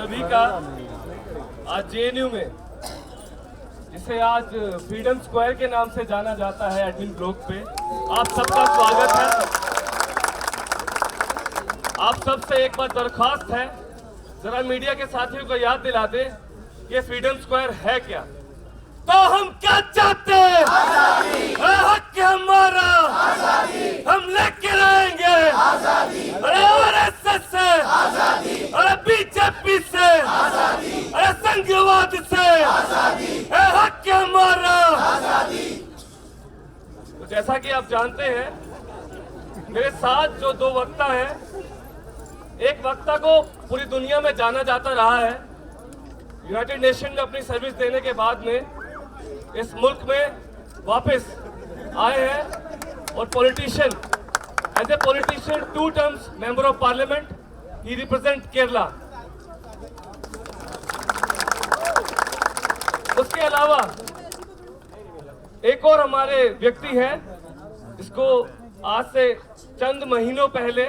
सभी का आज जेएनयू में, जिसे आज फ्रीडम स्क्वायर के नाम से जाना जाता है, एडमिन ब्लॉक पे आप सबका स्वागत है। आप सबसे एक बार दरख्वास्त है, जरा मीडिया के साथियों को याद दिला दे ये फ्रीडम स्क्वायर है क्या। तो हम क्या चाहते हैं? हक हमारा, हम लेके रहेंगे। अरे आरएसएस से, अरे बीजेपी से, अरे संघवाद से, हक हमारा। तो जैसा कि आप जानते हैं, मेरे साथ जो दो वक्ता हैं, एक वक्ता को पूरी दुनिया में जाना जाता रहा है, यूनाइटेड नेशन में अपनी सर्विस देने के बाद में इस मुल्क में वापस आए हैं और politician, as a politician 2 terms member of parliament, he represent Kerala. उसके अलावा एक और हमारे व्यक्ति हैं जिसको आज से चंद महीनों पहले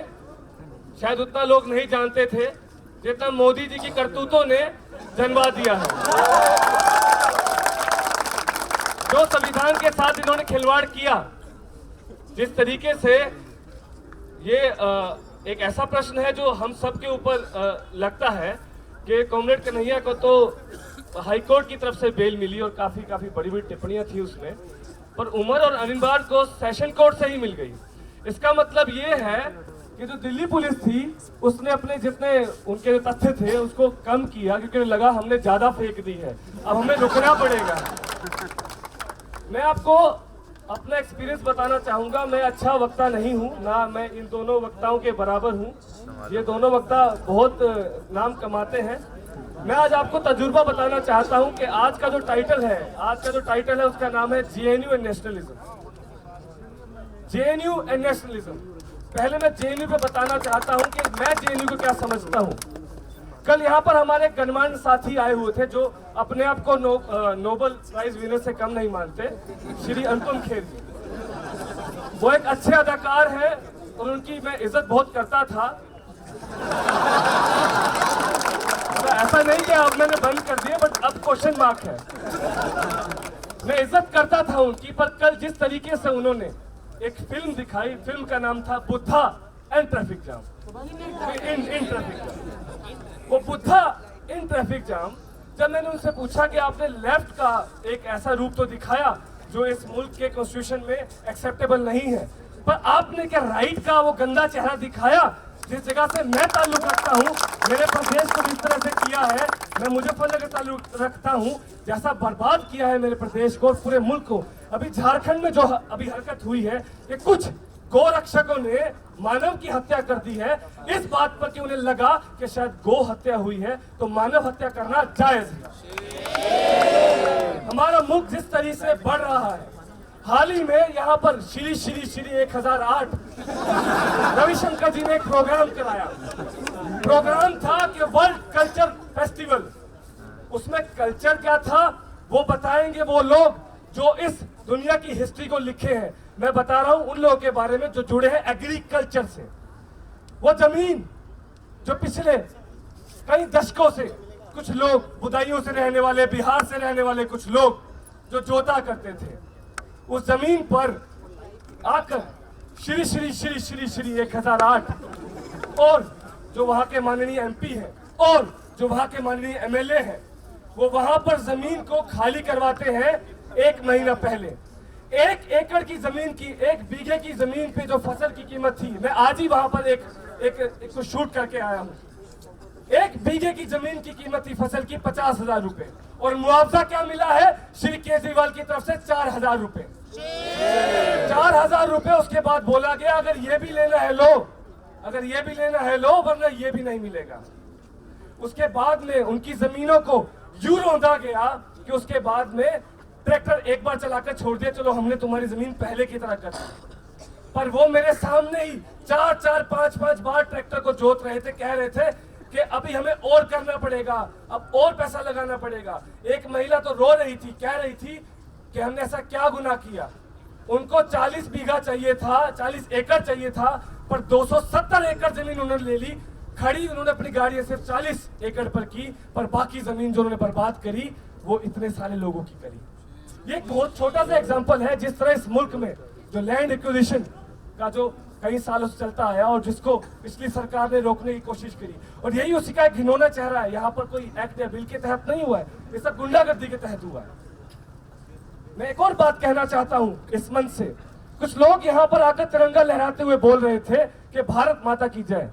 शायद उतना लोग नहीं जानते थे जितना मोदी जी की करतूतों ने जन्मा दिया है। जो संविधान के साथ इन्होंने खिलवाड़ किया, जिस तरीके से ये एक ऐसा प्रश्न है जो हम सब के ऊपर लगता है कि कॉमरेड कन्हैया को तो हाईकोर्ट की तरफ से बेल मिली और काफी बड़ी टिप्पणियां थी उसमें, पर उमर और अनिवार को सेशन कोर्ट से ही मिल गई। इसका मतलब ये है कि जो दिल्ली पुलिस थी उसने अपने जितने उनके तथ्य थे उसको कम किया, क्योंकि लगा हमने ज्यादा फेंक दी है, अब हमें रुकना पड़ेगा। मैं आपको अपना एक्सपीरियंस बताना चाहूंगा। मैं अच्छा वक्ता नहीं हूं, ना मैं इन दोनों वक्ताओं के बराबर हूं। ये दोनों वक्ता बहुत नाम कमाते हैं। मैं आज आपको तजुर्बा बताना चाहता हूं कि आज का जो टाइटल है उसका नाम है JNU and nationalism. JNU and nationalism. पहले मैं जेएनयू पे बताना चाहता हूं कि मैं जेएनयू को क्या समझता हूं। कल यहाँ पर हमारे गणमान्य साथी आए हुए थे जो अपने आप को नोबेल प्राइज विनर से कम नहीं मानते, श्री अनुपम खेर जी। वो एक अच्छे अदाकार हैं और उनकी मैं इज्जत बहुत करता था। तो ऐसा नहीं कि अब मैंने बंद कर दिया, बट अब क्वेश्चन मार्क है। मैं इज्जत करता था उनकी, पर कल जिस तरीके से उन्होंने एक फिल्म दिखाई, फिल्म का नाम था Buddha and traffic jam, in traffic jam. वो बुद्धा इन ट्रैफिक जाम, जब मैंने उनसे पूछा कि आपने लेफ्ट का एक ऐसा रूप तो दिखाया जो इस मुल्क के कॉन्स्टिट्यूशन में एक्सेप्टेबल नहीं है, पर आपने क्या राइट का वो गंदा चेहरा दिखाया जिस जगह से मैं ताल्लुक रखता हूँ, मेरे प्रदेश को जिस तरह से किया है, मैं मुजफ्फरनगर ताल्लुक रखता हूँ, जैसा बर्बाद किया है मेरे प्रदेश को और पूरे मुल्क को। अभी झारखंड में जो अभी हरकत हुई है, ये कुछ गोरक्षकों ने मानव की हत्या कर दी है इस बात पर कि उन्हें लगा कि शायद गो हत्या हुई है तो मानव हत्या करना जायज है। हमारा मुल्क जिस तरीके से बढ़ रहा है, हाल ही में यहाँ पर श्री 1008 रविशंकर जी ने एक प्रोग्राम कराया। प्रोग्राम था कि वर्ल्ड कल्चर फेस्टिवल। उसमें कल्चर क्या था वो बताएंगे वो लोग जो इस दुनिया की हिस्ट्री को लिखे हैं। मैं बता रहा हूं उन लोगों के बारे में जो जुड़े हैं एग्रीकल्चर से। वो जमीन जो पिछले कई दशकों से कुछ लोग बुदायूं से रहने वाले, बिहार से रहने वाले कुछ लोग जो जोता करते थे, उस जमीन पर आकर श्री 1008 और जो वहां के माननीय एमपी हैं और जो वहां के माननीय एमएलए हैं, वो वहां पर जमीन को खाली करवाते हैं 1 महीना पहले। 1 एकड़ की जमीन की, 1 बीघे की जमीन पे जो फसल की कीमत थी, मैं आज ही वहां पर एक को शूट करके आया हूं। 1 बीघे की जमीन की कीमत थी फसल की 50,000 रुपए और मुआवजा क्या मिला है श्री केजरीवाल की तरफ से 4,000 रुपए। 4,000 रुपए। उसके बाद बोला गया अगर ये भी लेना है लो, अगर ये भी लेना है लो, वरना ये भी नहीं मिलेगा। उसके बाद में उनकी जमीनों को यूं रौंदा गया कि उसके बाद में ट्रैक्टर एक बार चलाकर छोड़ दिया, चलो हमने तुम्हारी जमीन पहले की तरह कर दी। पर वो मेरे सामने ही 4-4, 5-5 बार ट्रैक्टर को जोत रहे थे, कह रहे थे कि अभी हमें और करना पड़ेगा, अब और पैसा लगाना पड़ेगा। एक महिला तो रो रही थी, कह रही थी कि हमने ऐसा क्या गुनाह किया। उनको 40 बीघा चाहिए था, 40 एकड़ चाहिए था, पर 270 एकड़ जमीन उन्होंने ले ली। खड़ी उन्होंने अपनी गाड़ी सिर्फ 40 एकड़ पर की, पर बाकी जमीन जो उन्होंने बर्बाद करी वो इतने सारे लोगों की करी। ये एक बहुत छोटा सा एग्जांपल है जिस तरह इस मुल्क में जो लैंड एक्विजिशन का जो कई सालों से चलता आया और जिसको पिछली सरकार ने रोकने की कोशिश करी, और यही उसी का एक घिनौना चेहरा है। यहाँ पर कोई एक्ट या बिल के तहत नहीं हुआ है, ये सब गुंडागर्दी के तहत हुआ है। मैं एक और बात कहना चाहता हूँ इस मंच से। कुछ लोग यहाँ पर आकर तिरंगा लहराते हुए बोल रहे थे कि भारत माता की जय।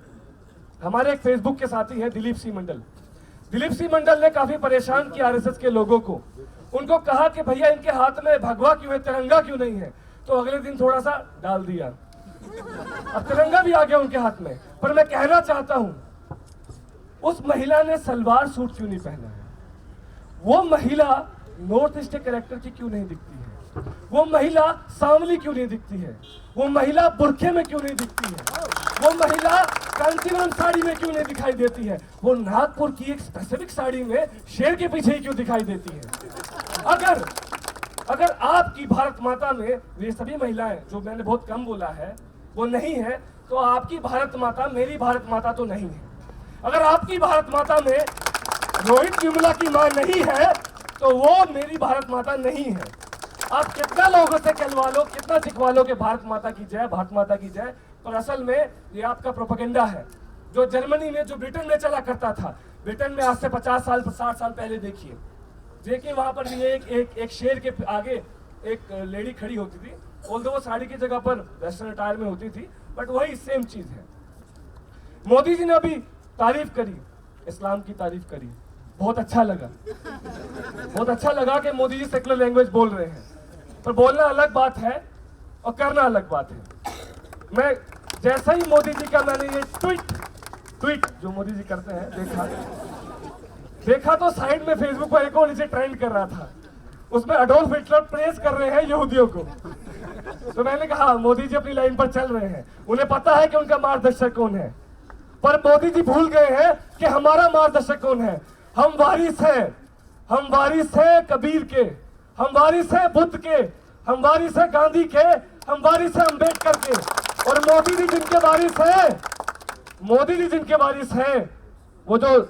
हमारे एक फेसबुक के साथी हैं दिलीप सिंह मंडल। दिलीप सिंह मंडल ने काफी परेशान किया आरएसएस के लोगों को। उनको कहा कि भैया इनके हाथ में भगवा क्यों है, तिरंगा क्यों नहीं है? तो अगले दिन थोड़ा सा डाल दिया, अब तिरंगा भी आ गया उनके हाथ में। पर मैं कहना चाहता हूं, उस महिला ने सलवार सूट क्यों नहीं पहना है? वो महिला नॉर्थ ईस्ट के कैरेक्टर की क्यों नहीं दिखती है? वो महिला सांवली क्यों नहीं दिखती है? वो महिला बुरखे में क्यों नहीं दिखती है? वो महिला कांचीवरम साड़ी में क्यों नहीं दिखाई देती है? वो नागपुर की एक स्पेसिफिक साड़ी में शेर के पीछे ही क्यों दिखाई देती है? अगर आपकी भारत माता में ये सभी महिलाएं जो मैंने बहुत कम बोला है वो नहीं है, तो आपकी भारत माता मेरी भारत माता तो नहीं है। अगर आपकी भारत माता में रोहित विमला की मां नहीं है तो वो मेरी भारत माता नहीं है। आप कितना लोगों से कहलवा लो, कितना सिखवा लो कि भारत माता की जय, भारत माता की जय, पर असल में ये आपका प्रोपेगेंडा है जो जर्मनी में, जो ब्रिटेन में चला करता था। ब्रिटेन में आज से 50 साल 60 साल पहले देखिए वहां पर भी एक शेर के आगे एक लेडी खड़ी होती थी, ऑल्दो वो साड़ी की जगह पर वेस्टर्न अटायर में होती थी, बट वही सेम चीज है। मोदी जी ने अभी तारीफ करी, इस्लाम की तारीफ करी, बहुत अच्छा लगा कि मोदी जी सेकुलर लैंग्वेज बोल रहे हैं। पर बोलना अलग बात है और करना अलग बात है। मैं जैसा ही मोदी जी का मैंने ये ट्वीट जो मोदी जी करते हैं देखा तो साइड में फेसबुक पर एक और नीचे ट्रेंड कर रहा था, उसमें अडोल्फ हिटलर प्रेस कर रहे हैं यहूदियों को। तो मैंने कहा मोदी जी अपनी लाइन पर चल रहे हैं, उन्हें पता है कि उनका मार्गदर्शक कौन है, पर मोदी जी भूल गए हैं कि हमारा मार्गदर्शक कौन है। हम वारिस हैं कबीर के, हम वारिस हैं बुद्ध के, हम वारिस हैं गांधी के, हम वारिस हैं अम्बेडकर के। और मोदी जी जिनके वारिस हैं वो जो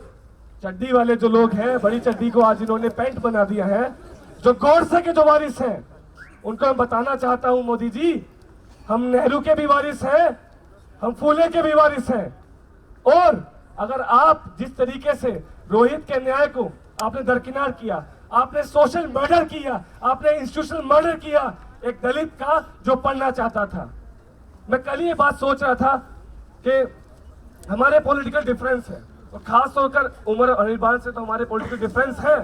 चड्डी वाले जो लोग हैं, बड़ी चड्डी को आज इन्होंने पैंट बना दिया है, जो गौरसे के जो वारिस हैं, उनको मैं बताना चाहता हूं मोदी जी, हम नेहरू के भी वारिस हैं, हम फूले के भी वारिस हैं। और अगर आप जिस तरीके से रोहित के न्याय को आपने दरकिनार किया, आपने सोशल मर्डर किया, आपने इंस्टीट्यूशनल मर्डर किया एक दलित का जो पढ़ना चाहता था। मैं कल ये बात सोच रहा था कि हमारे पॉलिटिकल डिफरेंस है, और खास तौर पर उमर और अनिर्बान से तो हमारे पॉलिटिकल डिफरेंस है,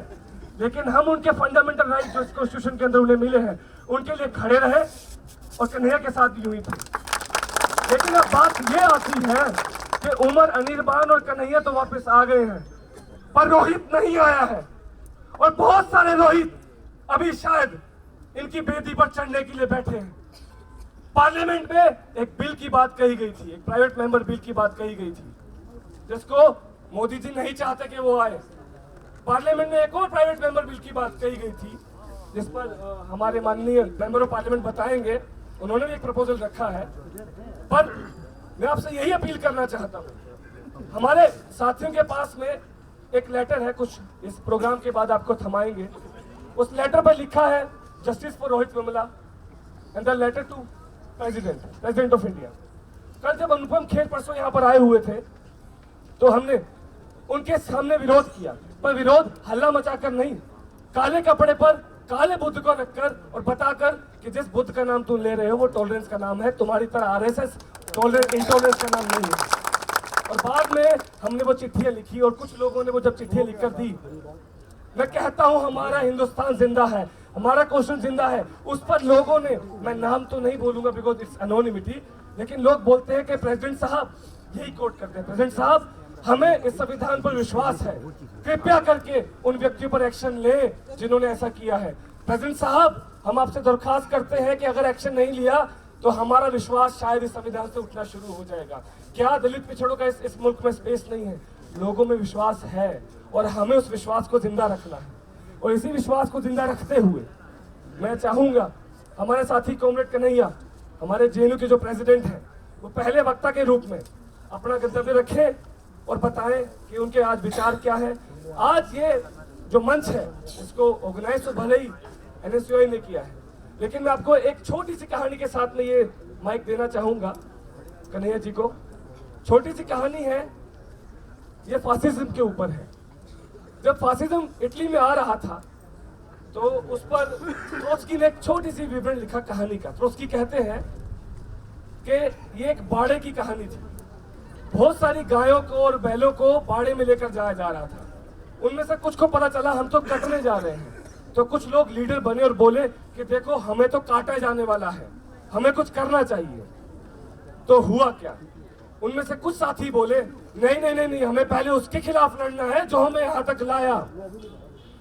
लेकिन हम उनके फंडामेंटल राइट जो इस कॉन्स्टिट्यूशन के अंदर उन्हें मिले हैं उनके लिए खड़े रहे, और कन्हैया के साथ भी हुई थी। लेकिन अब बात ये आती है कि उमर, अनिर्बान और कन्हैया तो वापस आ गए हैं, पर रोहित नहीं आया है। और बहुत सारे रोहित अभी शायद इनकी बेदी पर चढ़ने के लिए बैठे हैं। पार्लियामेंट में एक बिल की बात कही गई थी, एक प्राइवेट मेंबर बिल की बात कही गई थी, जिसको मोदी जी नहीं चाहते कि वो आए। पार्लियामेंट में एक और प्राइवेट मेंबर बिल की बात कही गई थी, जिस पर हमारे माननीय मेंबर ऑफ पार्लियामेंट बताएंगे, उन्होंने भी एक प्रपोजल रखा है। पर मैं आपसे यही अपील करना चाहता हूं, हमारे साथियों के पास में एक लेटर है, कुछ इस प्रोग्राम के बाद आपको थमाएंगे। उस लेटर पर लिखा है justice for Rohith Vemula and the letter to president of India. कल जब अनुपम खेर परसों यहाँ पर आए हुए थे तो हमने उनके सामने विरोध किया, पर विरोध हल्ला मचाकर नहीं, काले कपड़े पर काले बुद्ध को रखकर और बताकर कि जिस बुद्ध का नाम तुम ले रहे हो वो टॉलरेंस का नाम है, तुम्हारी तरह आरएसएस इंटॉलरेंस का नाम नहीं है। और बाद में हमने वो चिट्ठियां लिखी और कुछ लोगों ने वो जब चिट्ठियां लिखकर दी, मैं कहता हूं हमारा हिंदुस्तान जिंदा है, हमारा क्वेश्चन जिंदा है। उस पर लोगों ने, मैं नाम तो नहीं बोलूंगा बिकॉज इट्स एनोनिमिटी, लेकिन लोग बोलते हैं कि प्रेसिडेंट साहब, यही कोट करते हैं, प्रेसिडेंट साहब हमें इस संविधान पर विश्वास है, कृपया करके उन व्यक्तियों पर एक्शन ले जिन्होंने ऐसा किया है। प्रेसिडेंट साहब हम आपसे दरखास्त करते हैं कि अगर एक्शन नहीं लिया तो हमारा विश्वास शायद इस संविधान से उठना शुरू हो जाएगा। क्या दलित पिछड़ों का इस मुल्क में स्पेस नहीं है? लोगों में विश्वास है और हमें उस विश्वास को जिंदा रखना है। और इसी विश्वास को जिंदा रखते हुए मैं चाहूंगा हमारे साथी कॉमरेड कन्हैया, हमारे जेएनयू के जो प्रेसिडेंट हैं, वो पहले वक्ता के रूप में अपना गंतव्य रखें और बताएं कि उनके आज विचार क्या है। आज ये जो मंच है इसको ऑर्गेनाइज तो भले ही NSUI ने किया है, लेकिन मैं आपको एक छोटी सी कहानी के साथ में ये माइक देना चाहूंगा कन्हैया जी को। छोटी सी कहानी है, ये फासिज्म के ऊपर है। जब फासिज्म इटली में आ रहा था तो उस पर ट्रोट्स्की ने एक छोटी सी विवरण लिखा कहानी का। ट्रोट्स्की कहते हैं कि ये एक बाड़े की कहानी थी। बहुत सारी गायों को और बैलों को बाड़े में लेकर जाया जा रहा था। उनमें से कुछ को पता चला हम तो कटने जा रहे हैं, तो कुछ लोग लीडर बने और बोले कि देखो हमें तो काटा जाने वाला है, हमें कुछ करना चाहिए। तो हुआ क्या, उनमें से कुछ साथी बोले नहीं नहीं नहीं नहीं, हमें पहले उसके खिलाफ लड़ना है जो हमें यहाँ तक लाया।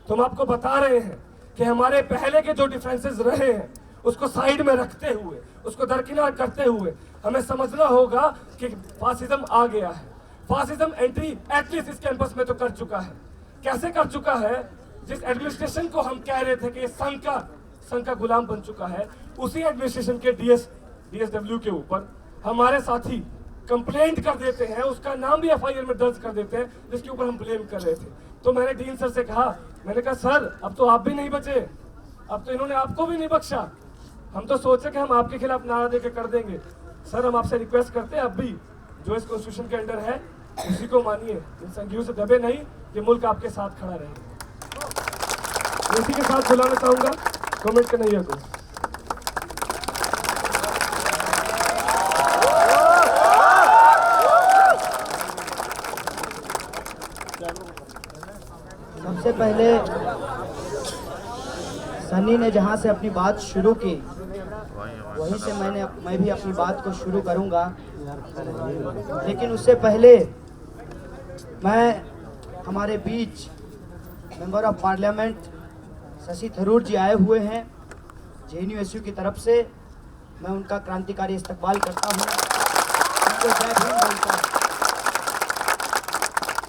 तो हम आपको बता रहे हैं कि हमारे पहले के जो डिफरेंसेस रहे हैं उसको साइड में रखते हुए, उसको दरकिनार करते हुए हमें समझना होगा कि फासिज्म आ गया है। फासिज्म एंट्री एटलीस्ट इस कैंपस में तो कर चुका है। कैसे कर चुका है? जिस एडमिनिस्ट्रेशन को हम कह रहे थे कि संघ का गुलाम बन चुका है, उसी एडमिनिस्ट्रेशन के DSW के ऊपर हमारे साथी कंप्लेंट कर देते हैं, उसका नाम भी FIR में दर्ज कर देते हैं, जिसके ऊपर हम ब्लेम कर रहे थे। तो मैंने डीन सर से कहा, मैंने कहा सर अब तो आप भी नहीं बचे, अब तो इन्होंने आपको भी नहीं बख्शा। हम तो सोचे कि हम आपके खिलाफ नारा देकर कर देंगे। सर हम आपसे रिक्वेस्ट करते हैं, अब भी जो इस कॉन्स्टिट्यूशन के अंडर है उसी को मानिए, इन संघियों से दबे नहीं, ये मुल्क आपके साथ खड़ा रहेगा। इसी के साथ बुलाना चाहूंगा कमेंट कन्हैया को। सबसे पहले सनी ने जहां से अपनी बात शुरू की वहीं से मैं भी अपनी बात को शुरू करूंगा, लेकिन उससे पहले मैं हमारे बीच member of parliament Shashi Tharoor ji आए हुए हैं JNUSU की तरफ से। मैं उनका क्रांतिकारी इस्तकबाल करता हूं, उनको जय भीम बोलता हूं।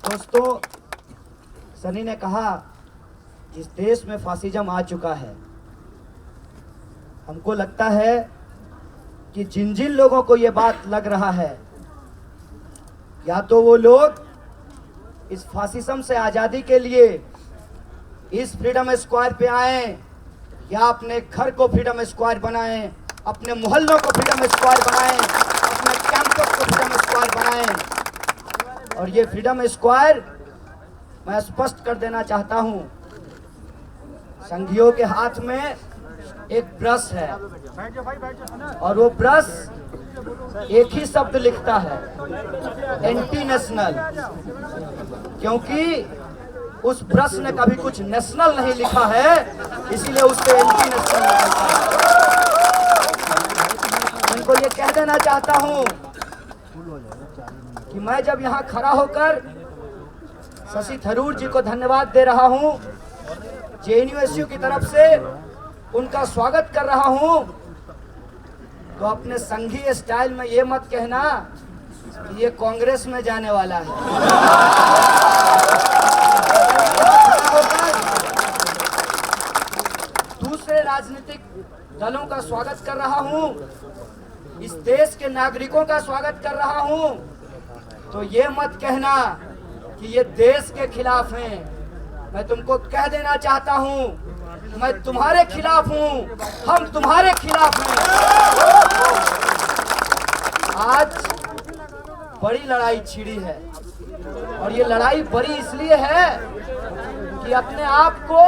दोस्तों, सनी ने कहा जिस देश में फासिज्म आ चुका है, हमको लगता है कि जिन जिन लोगों को ये बात लग रहा है, या तो वो लोग इस फासिज्म से आज़ादी के लिए इस फ्रीडम स्क्वायर पे आए, या अपने घर को फ्रीडम स्क्वायर बनाएं, अपने मोहल्लों को फ्रीडम स्क्वायर बनाएं, अपने कैंपस को फ्रीडम स्क्वायर बनाएं। और ये फ्रीडम स्क्वायर मैं स्पष्ट कर देना चाहता हूं, संघियों के हाथ में एक ब्रश है और वो ब्रश एक ही शब्द लिखता है, एंटी नेशनल। क्योंकि उस ब्रश ने कभी कुछ नेशनल नहीं लिखा है, इसीलिए उससे एंटी नेशनल निकलता है। उनको ये कह देना चाहता हूं कि मैं जब यहाँ खड़ा होकर शशि थरूर जी को धन्यवाद दे रहा हूं, JNUSU की तरफ से उनका स्वागत कर रहा हूं, तो अपने संघीय स्टाइल में ये मत कहना कि ये कांग्रेस में जाने वाला है। दूसरे राजनीतिक दलों का स्वागत कर रहा हूं, इस देश के नागरिकों का स्वागत कर रहा हूं, तो ये मत कहना कि ये देश के खिलाफ हैं। मैं तुमको कह देना चाहता हूं, मैं तुम्हारे खिलाफ हूं, हम तुम्हारे खिलाफ हैं। आज बड़ी लड़ाई छिड़ी है और ये लड़ाई बड़ी इसलिए है कि अपने आप को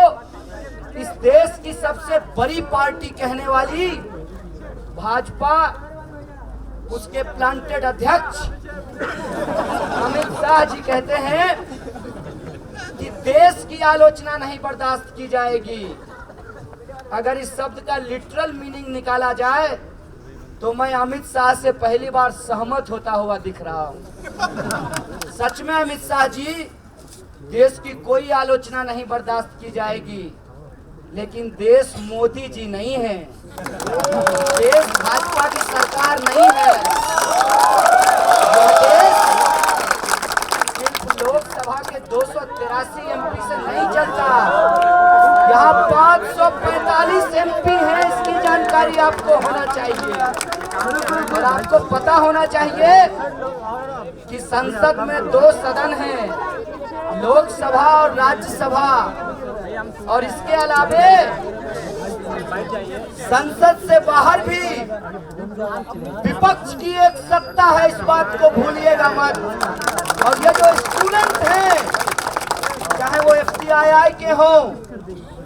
इस देश की सबसे बड़ी पार्टी कहने वाली भाजपा, उसके प्लांटेड अध्यक्ष अमित शाह जी कहते हैं कि देश की आलोचना नहीं बर्दाश्त की जाएगी। अगर इस शब्द का लिटरल मीनिंग निकाला जाए तो मैं अमित शाह से पहली बार सहमत होता हुआ दिख रहा हूं। सच में अमित शाह जी, देश की कोई आलोचना नहीं बर्दाश्त की जाएगी, लेकिन देश मोदी जी नहीं है, देश भाजपा की सरकार नहीं है। यह देश सिर्फ लोकसभा के 283 MP से नहीं चलता, यहाँ 545 MP हैं, इसकी जानकारी आपको होना चाहिए। और आपको पता होना चाहिए कि संसद में 2 सदन हैं, लोकसभा और राज्यसभा, और इसके अलावे संसद से बाहर भी विपक्ष की एक सत्ता है, इस बात को भूलिएगा मत। और ये जो स्टूडेंट हैं, चाहे वो FTII के हों,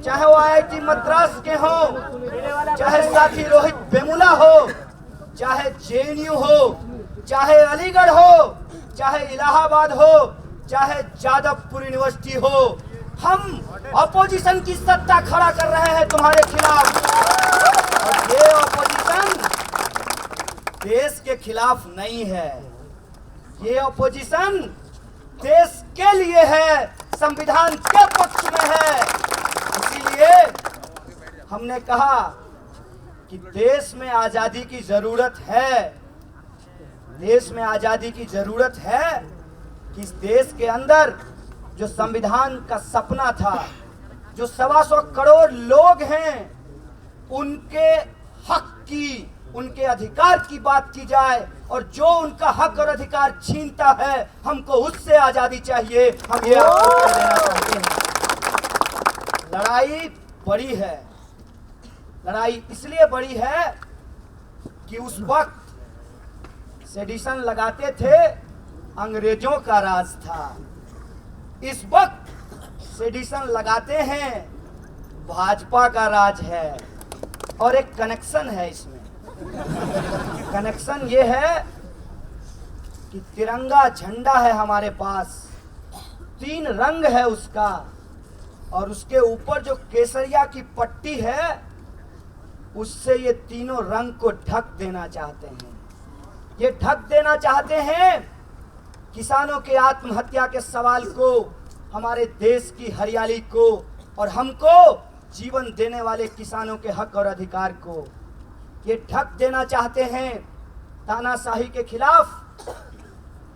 चाहे वो IIT मद्रास के हों, चाहे साथी रोहित बेमुला हो, चाहे JNU हो, चाहे अलीगढ़ हो, चाहे इलाहाबाद हो, चाहे जादवपुर यूनिवर्सिटी हो, हम ऑपोजिशन की सत्ता खड़ा कर रहे हैं तुम्हारे खिलाफ। और ये ऑपोजिशन देश के खिलाफ नहीं है, ये ऑपोजिशन देश के लिए है, संविधान के पक्ष में है। इसीलिए हमने कहा कि देश में आजादी की जरूरत है, देश में आजादी की जरूरत है कि इस देश के अंदर जो संविधान का सपना था, जो 125 करोड़ लोग हैं, उनके हक की, उनके अधिकार की बात की जाए, और जो उनका हक और अधिकार छीनता है, हमको उससे आजादी चाहिए। हम ये आपको देना चाहते हैं। लड़ाई बड़ी है, लड़ाई इसलिए बड़ी है कि उस वक्त सेडिशन लगाते थे, अंग्रेजों का राज था। इस वक्त सेडिशन लगाते हैं, भाजपा का राज है। और एक कनेक्शन है इसमें, कनेक्शन ये है कि तिरंगा झंडा है हमारे पास, 3 रंग है उसका, और उसके ऊपर जो केसरिया की पट्टी है, उससे ये तीनों रंग को ढक देना चाहते हैं। ये ढक देना चाहते हैं किसानों के आत्महत्या के सवाल को, हमारे देश की हरियाली को, और हमको जीवन देने वाले किसानों के हक और अधिकार को। ये ढक देना चाहते हैं तानाशाही के खिलाफ,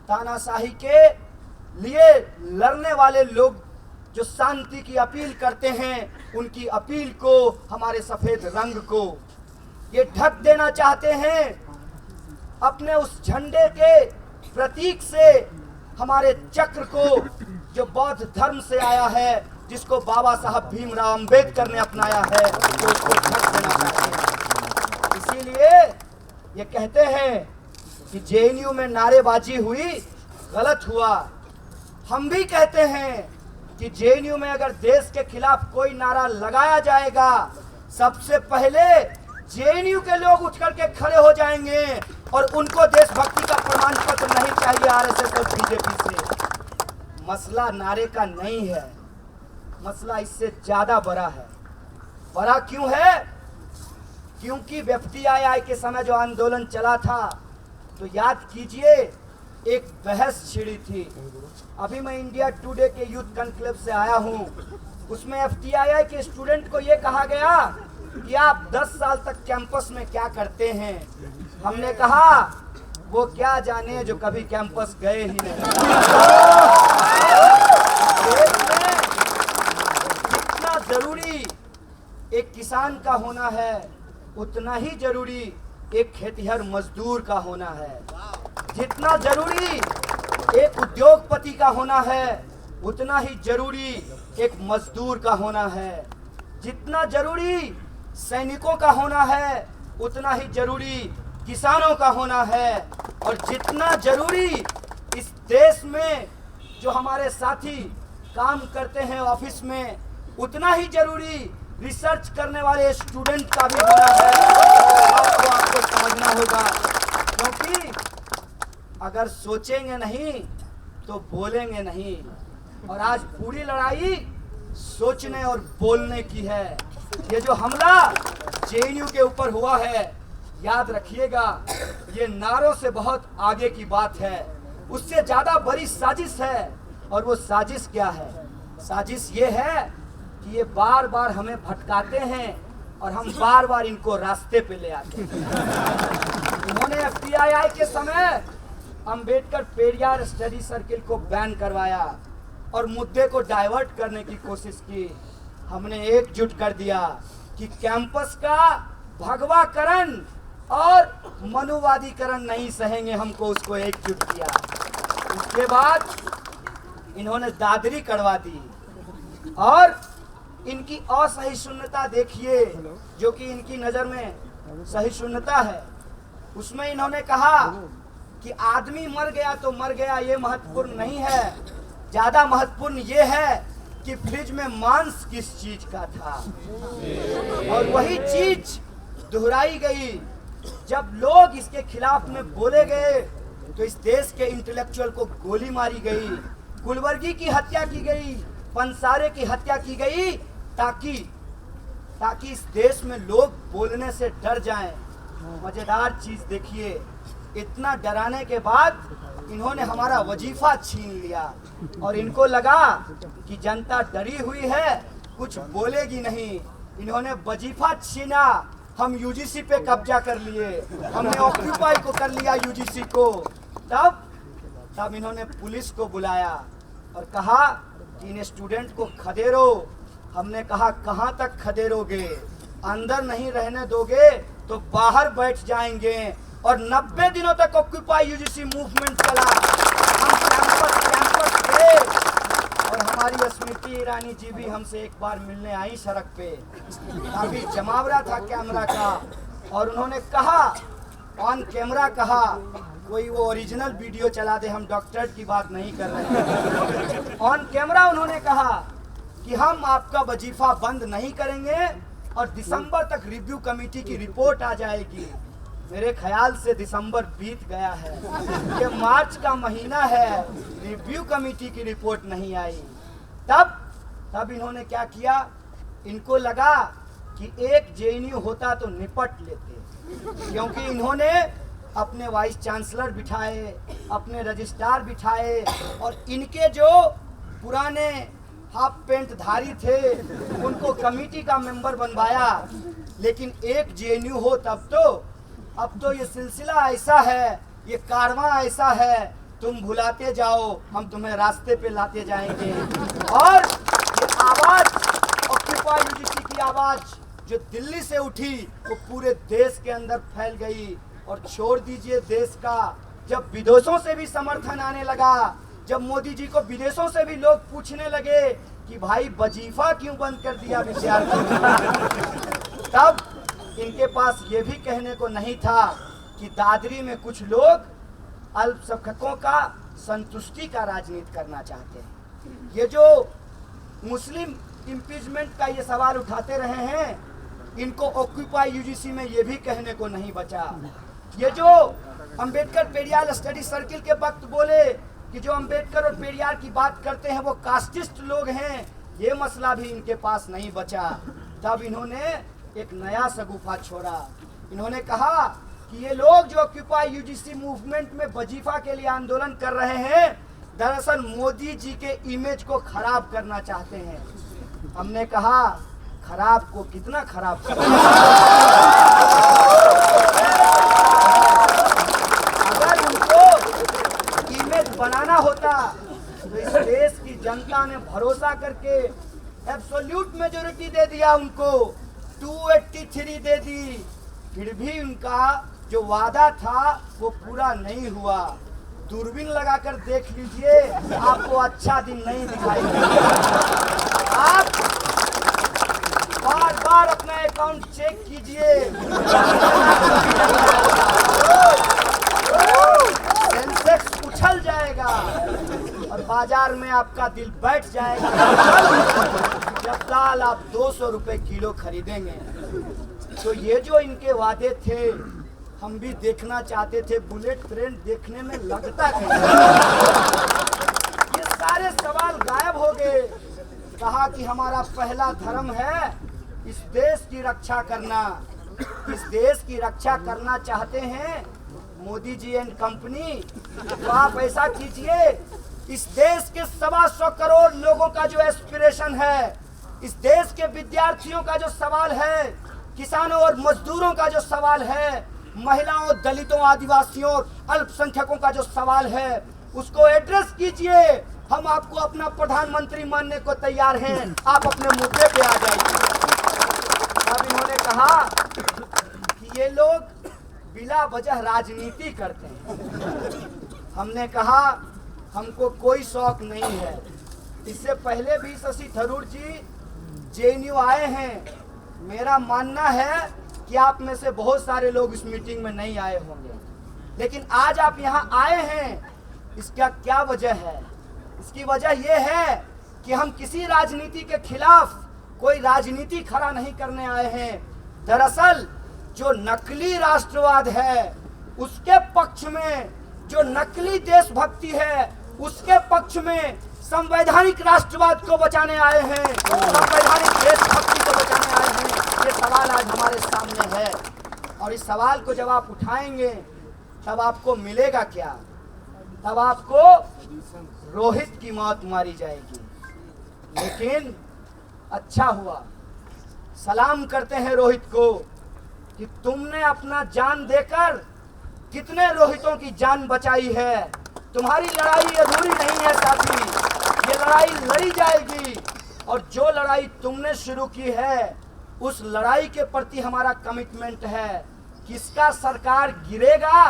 तानाशाही के लिए लड़ने वाले लोग जो शांति की अपील करते हैं, उनकी अपील को, हमारे सफेद रंग को। ये ढक देना चाहते हैं अपने उस झंडे के प्रतीक से हमारे चक्र को, जो बौद्ध धर्म से आया है, जिसको बाबा साहब भीमराव अंबेडकर ने अपनाया है, तो उसको ढक देना चाहते हैं। इसीलिए ये कहते हैं कि JNU में नारेबाजी हुई, गलत हुआ। हम भी कहते हैं कि JNU में अगर देश के खिलाफ कोई नारा लगाया जाएगा, सबसे पहले JNU के लोग उठ करके खड़े हो जाएंगे, और उनको देशभक्ति का प्रमाण पत्र नहीं चाहिए RSS और BJP से। मसला नारे का नहीं है, मसला इससे ज्यादा बड़ा है। बड़ा क्यों है? क्योंकि FTII के समय जो आंदोलन चला था, तो याद कीजिए एक बहस छिड़ी थी। अभी मैं इंडिया टुडे के यूथ कॉन्क्लेव से आया हूँ, उसमें FTII के स्टूडेंट को ये कहा गया कि आप 10 साल तक कैंपस में क्या करते हैं। हमने कहा वो क्या जाने जो कभी कैंपस गए ही नहीं। जितना जरूरी एक किसान का होना है, उतना ही जरूरी एक खेतिहर मजदूर का होना है। जितना जरूरी एक उद्योगपति का होना है, उतना ही जरूरी एक मजदूर का होना है। जितना जरूरी सैनिकों का होना है, उतना ही जरूरी किसानों का होना है। और जितना जरूरी इस देश में जो हमारे साथी काम करते हैं ऑफिस में, उतना ही जरूरी रिसर्च करने वाले स्टूडेंट का भी होना है। आपको समझना होगा, क्योंकि अगर सोचेंगे नहीं तो बोलेंगे नहीं। और आज पूरी लड़ाई सोचने और बोलने की है। ये जो हमला JNU के ऊपर हुआ है, याद रखिएगा, ये नारों से बहुत आगे की बात है, उससे ज्यादा बड़ी साजिश है। और वो साजिश क्या है? साजिश ये है कि ये बार बार हमें भटकाते हैं और हम बार बार इनको रास्ते पे ले आते हैं। उन्होंने FTII के समय अंबेडकर पेरियार स्टडी सर्किल को बैन करवाया और मुद्दे को डाइवर्ट करने की कोशिश की। हमने एकजुट कर दिया कि कैंपस का भगवाकरण और मनुवादीकरण नहीं सहेंगे, हमको उसको एकजुट किया। उसके बाद इन्होंने दादरी करवा दी और इनकी असहिष्णुता देखिए, जो कि इनकी नजर में सहिष्णुता है। उसमें इन्होंने कहा कि आदमी मर गया तो मर गया, ये महत्वपूर्ण नहीं है, ज्यादा महत्वपूर्ण ये है कि फ्रिज में मांस किस चीज का था। और वही चीज दोहराई गई जब लोग इसके खिलाफ में बोले गए तो इस देश के इंटेलेक्चुअल को गोली मारी गई, कुलवर्गी की हत्या की गई, पंसारे की हत्या की गई, ताकि इस देश में लोग बोलने से डर जाएं। मजेदार चीज देखिए, इतना डराने के बाद इन्होंने हमारा वजीफा छीन लिया और इनको लगा कि जनता डरी हुई है, कुछ बोलेगी नहीं। इन्होंने वजीफा छीना, हम यूजीसी पे कब्जा कर लिए, हमने ऑक्यूपाई को कर लिया यूजीसी को। तब इन्होंने पुलिस को बुलाया और कहा कि इन स्टूडेंट को खदेरो। हमने कहा कहां तक खदेरोगे, अंदर नहीं रहने दोगे तो बाहर बैठ जाएंगे। और 90 दिनों तक ऑक्यूपाई यूजीसी मूवमेंट चला। हम कैंपस गए और हमारी स्मृति ईरानी जी भी हमसे एक बार मिलने आई सड़क पे, काफी जमावड़ा था कैमरा का। और उन्होंने कहा, ऑन कैमरा कहा, कोई वो ओरिजिनल वीडियो चला दे, हम डॉक्टरेट की बात नहीं कर रहे हैं। ऑन कैमरा उन्होंने कहा कि हम आपका वजीफा बंद नहीं करेंगे और दिसंबर तक रिव्यू कमेटी की रिपोर्ट आ जाएगी। मेरे ख्याल से दिसंबर बीत गया है, ये मार्च का महीना है, रिव्यू कमेटी की रिपोर्ट नहीं आई। तब इन्होंने क्या किया, इनको लगा कि एक जेएनयू होता तो निपट लेते, क्योंकि इन्होंने अपने वाइस चांसलर बिठाए, अपने रजिस्ट्रार बिठाए और इनके जो पुराने हाफ पेंट धारी थे उनको कमेटी का मेंबर बनवाया। लेकिन एक जेएनयू हो अब तो ये सिलसिला ऐसा है, ये कारवां ऐसा है, तुम भुलाते जाओ, हम तुम्हें रास्ते पे लाते जाएंगे। और ये आवाज, ऑक्यूपाई यूजीसी की आवाज जो दिल्ली से उठी वो पूरे देश के अंदर फैल गई। और छोड़ दीजिए देश का, जब विदेशों से भी समर्थन आने लगा, जब मोदी जी को विदेशों से भी लोग पूछने लगे कि भाई वजीफा क्यों बंद कर दिया विद्यार्थियों, तब इनके पास ये भी कहने को नहीं था कि दादरी में कुछ लोग अल्पसंख्यकों का संतुष्टि का राजनीति करना चाहते हैं। ये जो मुस्लिम इम्पीचमेंट का ये सवाल उठाते रहे हैं, इनको ऑक्यूपाई यूजीसी में ये भी कहने को नहीं बचा। ये जो अंबेडकर पेरियार स्टडी सर्किल के वक्त बोले कि जो अंबेडकर और पेरियार की बात करते हैं वो कास्टिस्ट लोग हैं, ये मसला भी इनके पास नहीं बचा। तब इन्होंने एक नया सगुफा छोड़ा। इन्होंने कहा कि ये लोग जो ऑक्यूपाई यूजीसी मूवमेंट में वजीफा के लिए आंदोलन कर रहे हैं, दरअसल मोदी जी के इमेज को खराब करना चाहते हैं। हमने कहा खराब को कितना खराब कर अगर उनको इमेज बनाना होता तो इस देश की जनता ने भरोसा करके एब्सोल्यूट मेजोरिटी दे दिया उनको, 283 दे दी, फिर भी उनका जो वादा था वो पूरा नहीं हुआ। दूरबीन लगाकर देख लीजिए, आपको अच्छा दिन नहीं दिखाई देगा। आप बार बार अपना अकाउंट चेक कीजिए, सेंसेक्स उछल जाएगा और बाजार में आपका दिल बैठ जाएगा जब दाल आप 200 रुपए किलो खरीदेंगे। तो ये जो इनके वादे थे हम भी देखना चाहते थे, बुलेट ट्रेन देखने में लगता है। ये सारे सवाल गायब हो गए। कहा कि हमारा पहला धर्म है इस देश की रक्षा करना। इस देश की रक्षा करना चाहते हैं मोदी जी एंड कंपनी, तो आप ऐसा कीजिए, इस देश के 125 करोड़ लोगों का जो एस्पिरेशन है, इस देश के विद्यार्थियों का जो सवाल है, किसानों और मजदूरों का जो सवाल है, महिलाओं, दलितों, आदिवासियों, अल्पसंख्यकों का जो सवाल है, उसको एड्रेस कीजिए। हम आपको अपना प्रधानमंत्री मानने को तैयार हैं, आप अपने मुद्दे पे आ जाइए। अब इन्होंने कहा कि ये लोग बिला वजह राजनीति करते हैं। हमने कहा हमको कोई शौक नहीं है। इससे पहले भी शशि थरूर जी जेएनयू आए हैं। मेरा मानना है कि आप में से बहुत सारे लोग इस मीटिंग में नहीं आए होंगे, लेकिन आज आप यहाँ आए हैं, इसका क्या वजह है? इसकी वजह यह है कि हम किसी राजनीति के खिलाफ कोई राजनीति खड़ा नहीं करने आए हैं। दरअसल जो नकली राष्ट्रवाद है उसके पक्ष में, जो नकली देशभक्ति है उसके पक्ष में संवैधानिक राष्ट्रवाद को बचाने आए हैं, संवैधानिक देशभक्ति को बचाने आए हैं। ये सवाल आज हमारे सामने है और इस सवाल को जब आप उठाएंगे तब आपको मिलेगा क्या? तब आपको रोहित की मौत मारी जाएगी। लेकिन अच्छा हुआ, सलाम करते हैं रोहित को कि तुमने अपना जान देकर कितने रोहितों की जान बचाई है। तुम्हारी लड़ाई अधूरी नहीं है साथी, ये लड़ाई लड़ी जाएगी और जो लड़ाई तुमने शुरू की है उस लड़ाई के प्रति हमारा कमिटमेंट है। किसका सरकार गिरेगा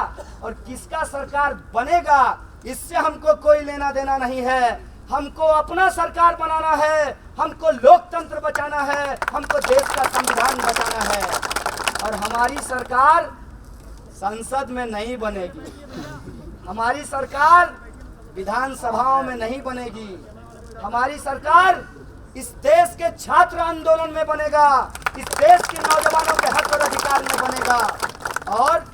और किसका सरकार बनेगा इससे हमको कोई लेना देना नहीं है। हमको अपना सरकार बनाना है, हमको लोकतंत्र बचाना है, हमको देश का संविधान बचाना है। और हमारी सरकार संसद में नहीं बनेगी, हमारी सरकार विधानसभाओं में नहीं बनेगी, हमारी सरकार इस देश के छात्र आंदोलन में बनेगा, इस देश के नौजवानों के हक और अधिकार में बनेगा। और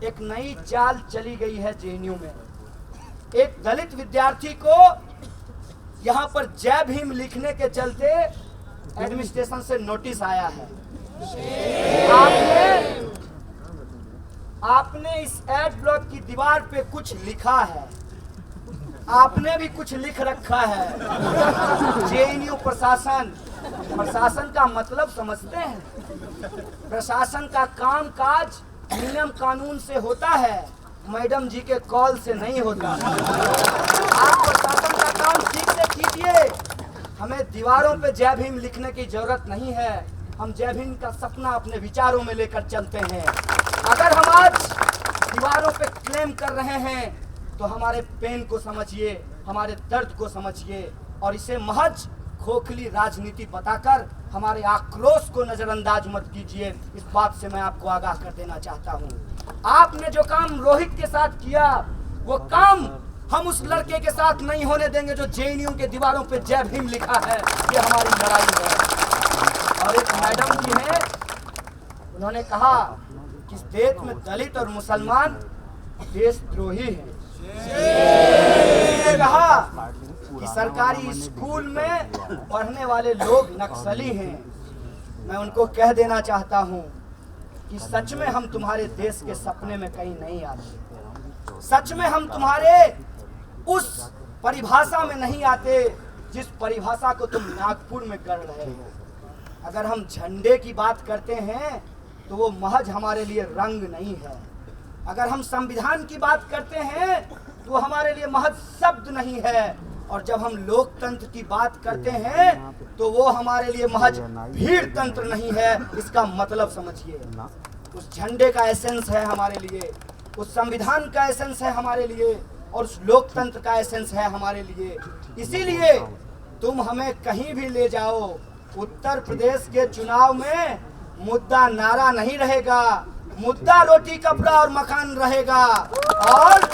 एक नई चाल चली गई है जेएनयू में। एक दलित विद्यार्थी को यहाँ पर जय भीम लिखने के चलते एडमिनिस्ट्रेशन से नोटिस आया है। आपने इस एड ब्लॉक की दीवार पे कुछ लिखा है, आपने भी कुछ लिख रखा है। जेएनयू प्रशासन, प्रशासन का मतलब समझते हैं? प्रशासन का काम काज नियम कानून से होता है, मैडम जी के कॉल से नहीं होता। आप प्रशासन का काम ठीक से कीजिए। हमें दीवारों पे जय भीम लिखने की जरूरत नहीं है। हम जय भीम का सपना अपने विचारों में लेकर चलते हैं। अगर हम आज दीवारों पे क्लेम कर रहे हैं तो हमारे पेन को समझिए, हमारे दर्द को समझिए और इसे महज खोखली राजनीति बताकर हमारे आक्रोश को नजरअंदाज मत कीजिए। इस बात से मैं आपको आगाह कर देना चाहता हूँ। आपने जो काम रोहित के साथ किया वो काम हम उस लड़के के साथ नहीं होने देंगे जो जेएनयू के दीवारों पे जय भीम लिखा है। ये हमारी लड़ाई है। और एक मैडम जी हैं, उन्होंने कहा कि इस देश में दलित और मुसलमान देशद्रोही हैं। कहा कि सरकारी स्कूल में पढ़ने वाले लोग नक्सली हैं। मैं उनको कह देना चाहता हूं कि सच में हम तुम्हारे देश के सपने में कहीं नहीं आते, सच में हम तुम्हारे उस परिभाषा में नहीं आते जिस परिभाषा को तुम नागपुर में कर रहे हो। अगर हम झंडे की बात करते हैं तो वो महज हमारे लिए रंग नहीं है। अगर हम संविधान की बात करते हैं तो हमारे लिए महज शब्द नहीं है। और जब हम लोकतंत्र की बात करते हैं तो वो हमारे लिए महज भीड़ तंत्र नहीं है। इसका मतलब समझिए, उस झंडे का एसेंस है हमारे लिए, उस संविधान का एसेंस है हमारे लिए और उस लोकतंत्र का एसेंस है हमारे लिए। इसीलिए तुम हमें कहीं भी ले जाओ, उत्तर प्रदेश के चुनाव में मुद्दा नारा नहीं रहेगा, मुद्दा रोटी कपड़ा और मकान रहेगा। और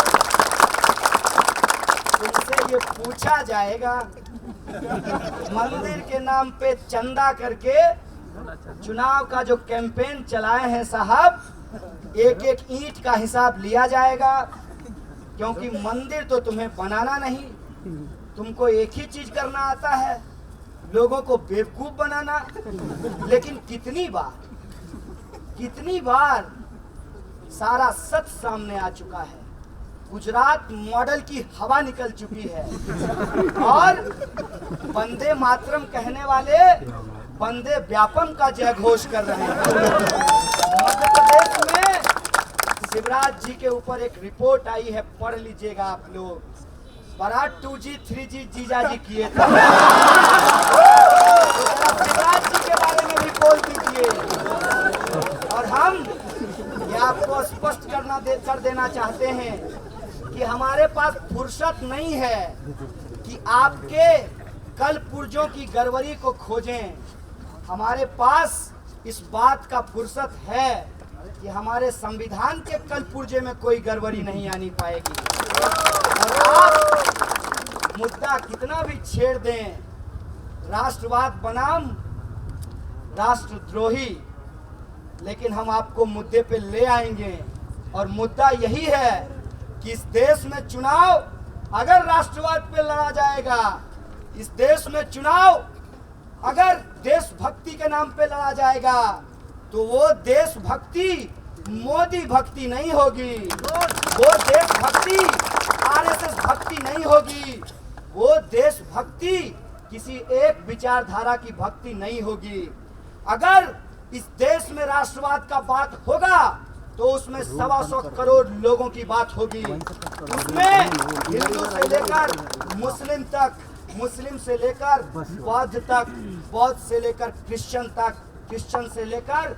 तुमसे ये पूछा जाएगा मंदिर के नाम पे चंदा करके चुनाव का जो कैंपेन चलाए हैं साहब, एक एक ईंट का हिसाब लिया जाएगा। क्योंकि मंदिर तो तुम्हें बनाना नहीं, तुमको एक ही चीज करना आता है, लोगों को बेवकूफ बनाना। लेकिन कितनी बार सारा सच सामने आ चुका है। गुजरात मॉडल की हवा निकल चुकी है और वंदे मातरम कहने वाले वंदे व्यापम का जय घोष कर रहे हैं। मध्य प्रदेश में शिवराज जी के ऊपर एक रिपोर्ट आई है, पढ़ लीजिएगा आप लोग। बारात 2G 3G जीजा जी किए थे। शिवराज जी के बारे में भी बोल दीजिए। और हम ये आपको कर देना चाहते हैं कि हमारे पास फुर्सत नहीं है कि आपके कल पुर्जों की गड़बड़ी को खोजें। हमारे पास इस बात का फुर्सत है कि हमारे संविधान के कल पुर्जे में कोई गड़बड़ी नहीं आनी पाएगी। और आप मुद्दा कितना भी छेड़ दें, राष्ट्रवाद बनाम राष्ट्रद्रोही, लेकिन हम आपको मुद्दे पे ले आएंगे। और मुद्दा यही है कि इस देश में चुनाव अगर राष्ट्रवाद पे लड़ा जाएगा, इस देश में चुनाव अगर देशभक्ति के नाम पे लड़ा जाएगा, तो वो देशभक्ति मोदी भक्ति नहीं होगी, वो देशभक्ति आरएसएस भक्ति नहीं होगी, वो देशभक्ति किसी एक विचारधारा की भक्ति नहीं होगी। अगर इस देश में राष्ट्रवाद का बात होगा तो उसमें 125 करोड़ लोगों की बात होगी। उसमें हिंदू से लेकर मुस्लिम तक, मुस्लिम से लेकर बौद्ध तक, बौद्ध से लेकर क्रिश्चियन तक, क्रिश्चियन से लेकर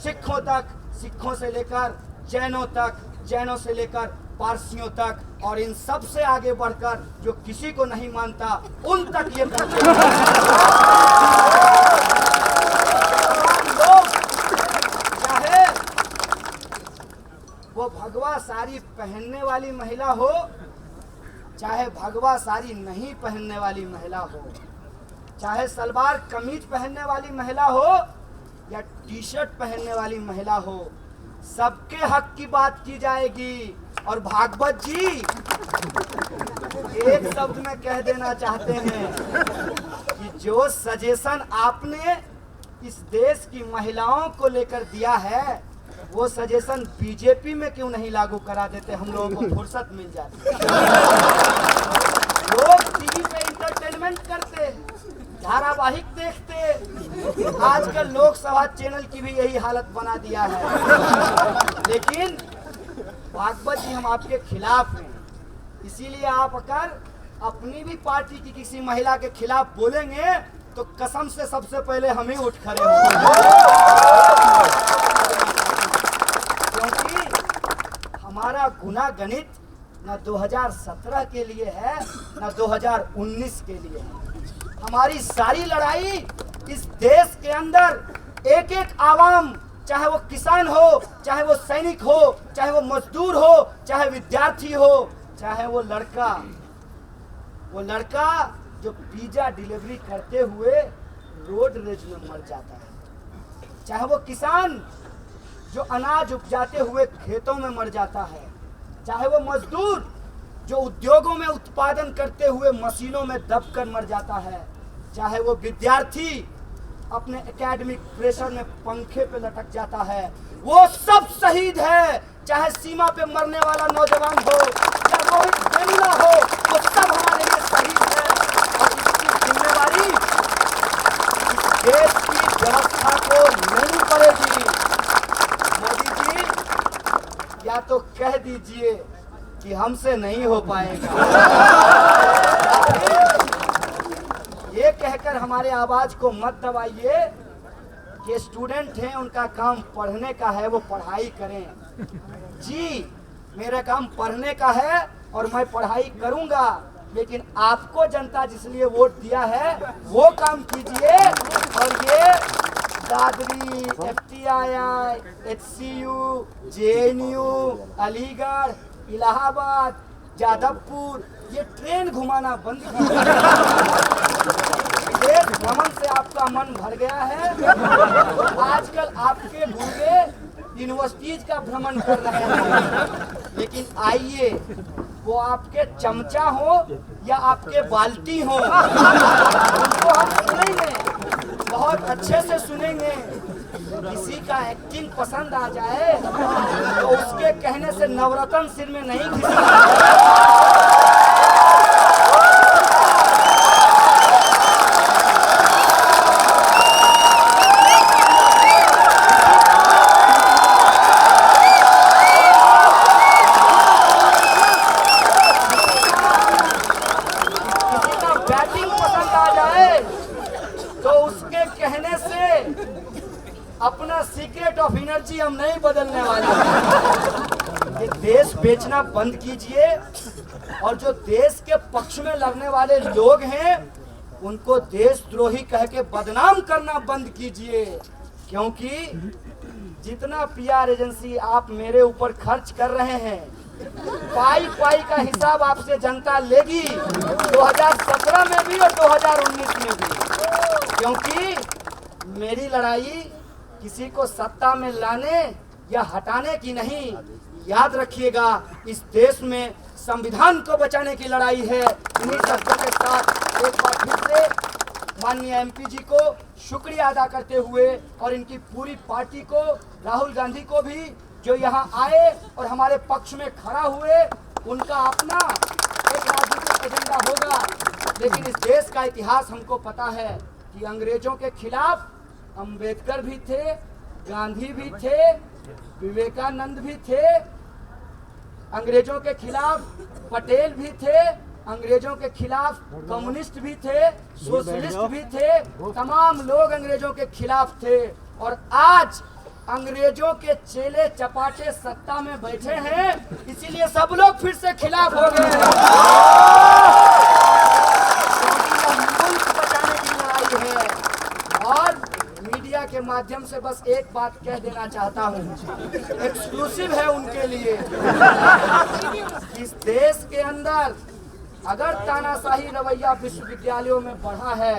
सिखों तक, सिखों से लेकर जैनों तक, जैनों से लेकर पारसियों तक, और इन सब से आगे बढ़कर जो किसी को नहीं मानता उन तक ये पहुंचे। लोग चाहे वो भगवा साड़ी पहनने वाली महिला हो, चाहे भगवा साड़ी नहीं पहनने वाली महिला हो, चाहे सलवार कमीज पहनने वाली महिला हो या टी शर्ट पहनने वाली महिला हो, सबके हक की बात की जाएगी। और भागवत जी एक शब्द में कह देना चाहते हैं कि जो सजेशन आपने इस देश की महिलाओं को लेकर दिया है, वो सजेशन बीजेपी में क्यों नहीं लागू करा देते, हम लोगों को फुर्सत मिल जाती। लोग टीवी पे इंटरटेनमेंट करते, धारावाहिक देखते, आजकल लोकसभा चैनल की भी यही हालत बना दिया है। लेकिन भागवत जी हम आपके खिलाफ हैं, इसीलिए आप अगर अपनी भी पार्टी की किसी महिला के खिलाफ बोलेंगे तो कसम से सबसे पहले हम ही उठ खड़े होंगे, क्योंकि हमारा गुना गणित न 2017 के लिए है न 2019 के लिए है। हमारी सारी लड़ाई इस देश के अंदर एक एक आवाम, चाहे वो किसान हो, चाहे वो सैनिक हो, चाहे वो मजदूर हो, चाहे विद्यार्थी हो, चाहे वो लड़का जो पिज्जा डिलीवरी करते हुए रोड रेज में मर जाता है, चाहे वो किसान जो अनाज उपजाते हुए खेतों में मर जाता है, चाहे वो मजदूर जो उद्योगों में उत्पादन करते हुए मशीनों में दबकर मर जाता है, चाहे वो विद्यार्थी अपने एकेडमिक प्रेशर में पंखे पे लटक जाता है, वो सब शहीद है। चाहे सीमा पे मरने वाला नौजवान हो या रोहित वेमुला हो, वो सब हमारे लिए शहीद है। और इसकी जिम्मेवारी इस देश की व्यवस्था को नहीं पड़ेगी। मोदी जी या तो कह दीजिए कि हमसे नहीं हो पाएगा, ये कहकर हमारे आवाज को मत दबाइए कि स्टूडेंट हैं, उनका काम पढ़ने का है, वो पढ़ाई करें। जी मेरा काम पढ़ने का है और मैं पढ़ाई करूंगा, लेकिन आपको जनता जिसलिए वोट दिया है वो काम कीजिए। और ये Dadri, FTI, HCU, JNU, Aligarh, Allahabad, Jadavpur, ये ट्रेन घुमाना बंद कीजिए। विदेश भ्रमण से आपका मन भर गया है, आजकल आपके गुर्गे यूनिवर्सिटीज का भ्रमण कर रहे हैं। लेकिन आइए, वो आपके चमचा हो या आपके बाल्टी हो, उनको हम सुनेंगे, बहुत अच्छे से सुनेंगे। किसी का एक्टिंग पसंद आ जाए तो उसके कहने से नवरत्न सिर में नहीं घिसता। अपना सीक्रेट ऑफ एनर्जी हम नहीं बदलने वाले। ये देश बेचना बंद कीजिए और जो देश के पक्ष में लड़ने वाले लोग हैं उनको देशद्रोही कह के बदनाम करना बंद कीजिए, क्योंकि जितना पीआर एजेंसी आप मेरे ऊपर खर्च कर रहे हैं पाई पाई का हिसाब आपसे जनता लेगी 2017 में भी और 2019 में भी, क्योंकि मेरी लड़ाई किसी को सत्ता में लाने या हटाने की नहीं। याद रखिएगा, इस देश में संविधान को बचाने की लड़ाई है। इन्हीं शब्दों के साथ एक बार फिर से माननीय एमपी जी को शुक्रिया अदा करते हुए और इनकी पूरी पार्टी को, राहुल गांधी को भी जो यहाँ आए और हमारे पक्ष में खड़ा हुए, उनका अपना एक राजनीतिक एजेंडा होगा, लेकिन इस देश का इतिहास हमको पता है कि अंग्रेजों के खिलाफ अंबेडकर भी थे, गांधी भी थे, विवेकानंद भी थे, अंग्रेजों के खिलाफ पटेल भी थे, अंग्रेजों के खिलाफ कम्युनिस्ट भी थे, सोशलिस्ट भी थे, तमाम लोग अंग्रेजों के खिलाफ थे। और आज अंग्रेजों के चेले चपाटे सत्ता में बैठे हैं, इसीलिए सब लोग फिर से खिलाफ हो गए हैं। मुल्क बचाने की लड़ाई है। और मीडिया के माध्यम से बस एक बात कह देना चाहता हूँ, एक्सक्लूसिव है उनके लिए। इस देश के अंदर अगर तानाशाही रवैया विश्वविद्यालयों में बढ़ा है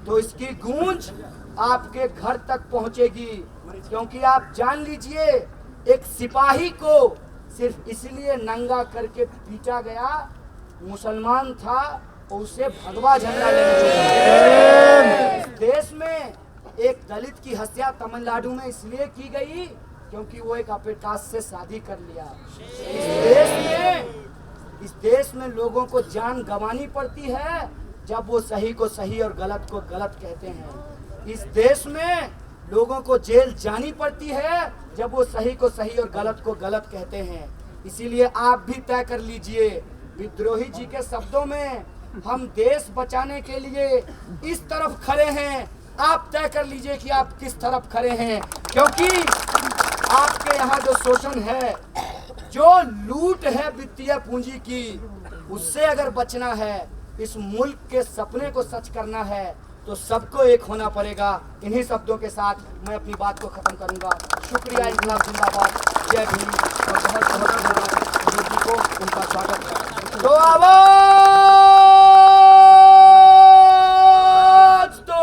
तो इसकी गूंज आपके घर तक पहुंचेगी, क्योंकि आप जान लीजिए एक सिपाही को सिर्फ इसलिए नंगा करके पीटा गया, मुसलमान था, उसे भगवा झंडा लेने। इस देश में एक दलित की हत्या तमिलनाडु में इसलिए की गई क्योंकि वो एक अपरकास्ट से शादी कर लिया। इस देश में लोगों को जान गंवानी पड़ती है जब वो सही को सही और गलत को गलत कहते हैं। इस देश में लोगों को जेल जानी पड़ती है जब वो सही को सही और गलत को गलत कहते हैं। इसीलिए आप भी तय कर लीजिए, विद्रोही जी के शब्दों में, हम देश बचाने के लिए इस तरफ खड़े हैं। आप तय कर लीजिए कि आप किस तरफ खड़े हैं, क्योंकि आपके यहाँ जो शोषण है, जो लूट है वित्तीय पूंजी की, उससे अगर बचना है, इस मुल्क के सपने को सच करना है, तो सबको एक होना पड़ेगा। इन्हीं शब्दों के साथ मैं अपनी बात को खत्म करूंगा। शुक्रिया, इंकलाब जिंदाबाद, जय भीम। और बहुत बहुत धन्यवाद रोजी को, उनका स्वागत है। तो आवाज दो।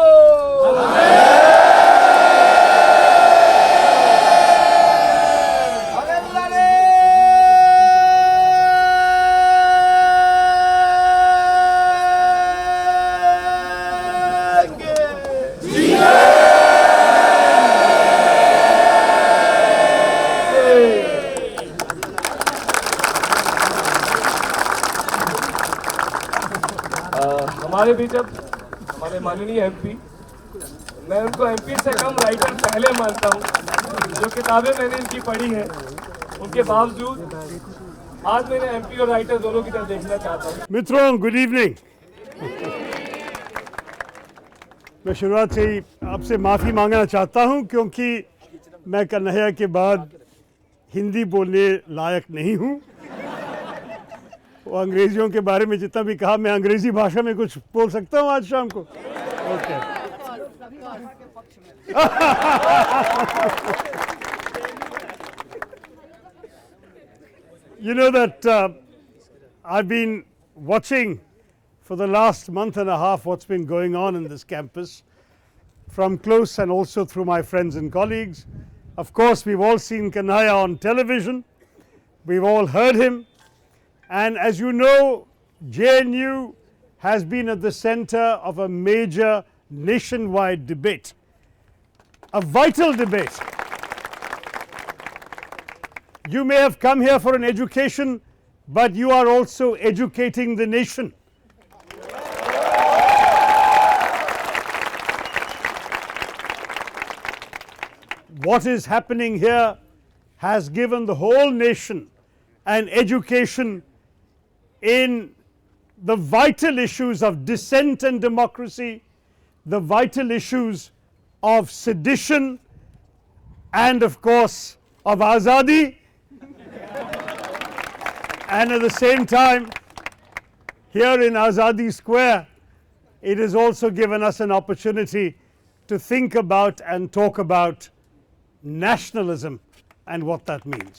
हमारे बीच अब हमारे माननीय एमपी, मैं उनको एमपी से कम राइटर पहले मानता हूँ। जो किताबें मैंने इनकी पढ़ी हैं, उनके बावजूद आज मैंने एमपी और राइटर दोनों की तरफ देखना चाहता हूँ। मित्रों, गुड इवनिंग। मैं शुरुआत से ही आपसे माफ़ी मांगना चाहता हूँ क्योंकि मैं कन्हैया के बाद हिंदी बोलने लायक नहीं हूँ। वो अंग्रेजियों के बारे में जितना भी कहा, मैं अंग्रेजी भाषा में कुछ बोल सकता हूँ आज शाम को। Okay. You know that I've been watching for the last month and a half what's been going on in this campus from close and also through my friends and colleagues. Of course, we've all seen Kanhaiya on television. We've all heard him. And as you know, JNU has been at the center of a major nationwide debate, a vital debate. You may have come here for an education, but you are also educating the nation. What is happening here has given the whole nation an education in the vital issues of dissent and democracy, the vital issues of sedition, and of course of Azadi. And at the same time, here in Azadi Square, it has also given us an opportunity to think about and talk about nationalism and what that means.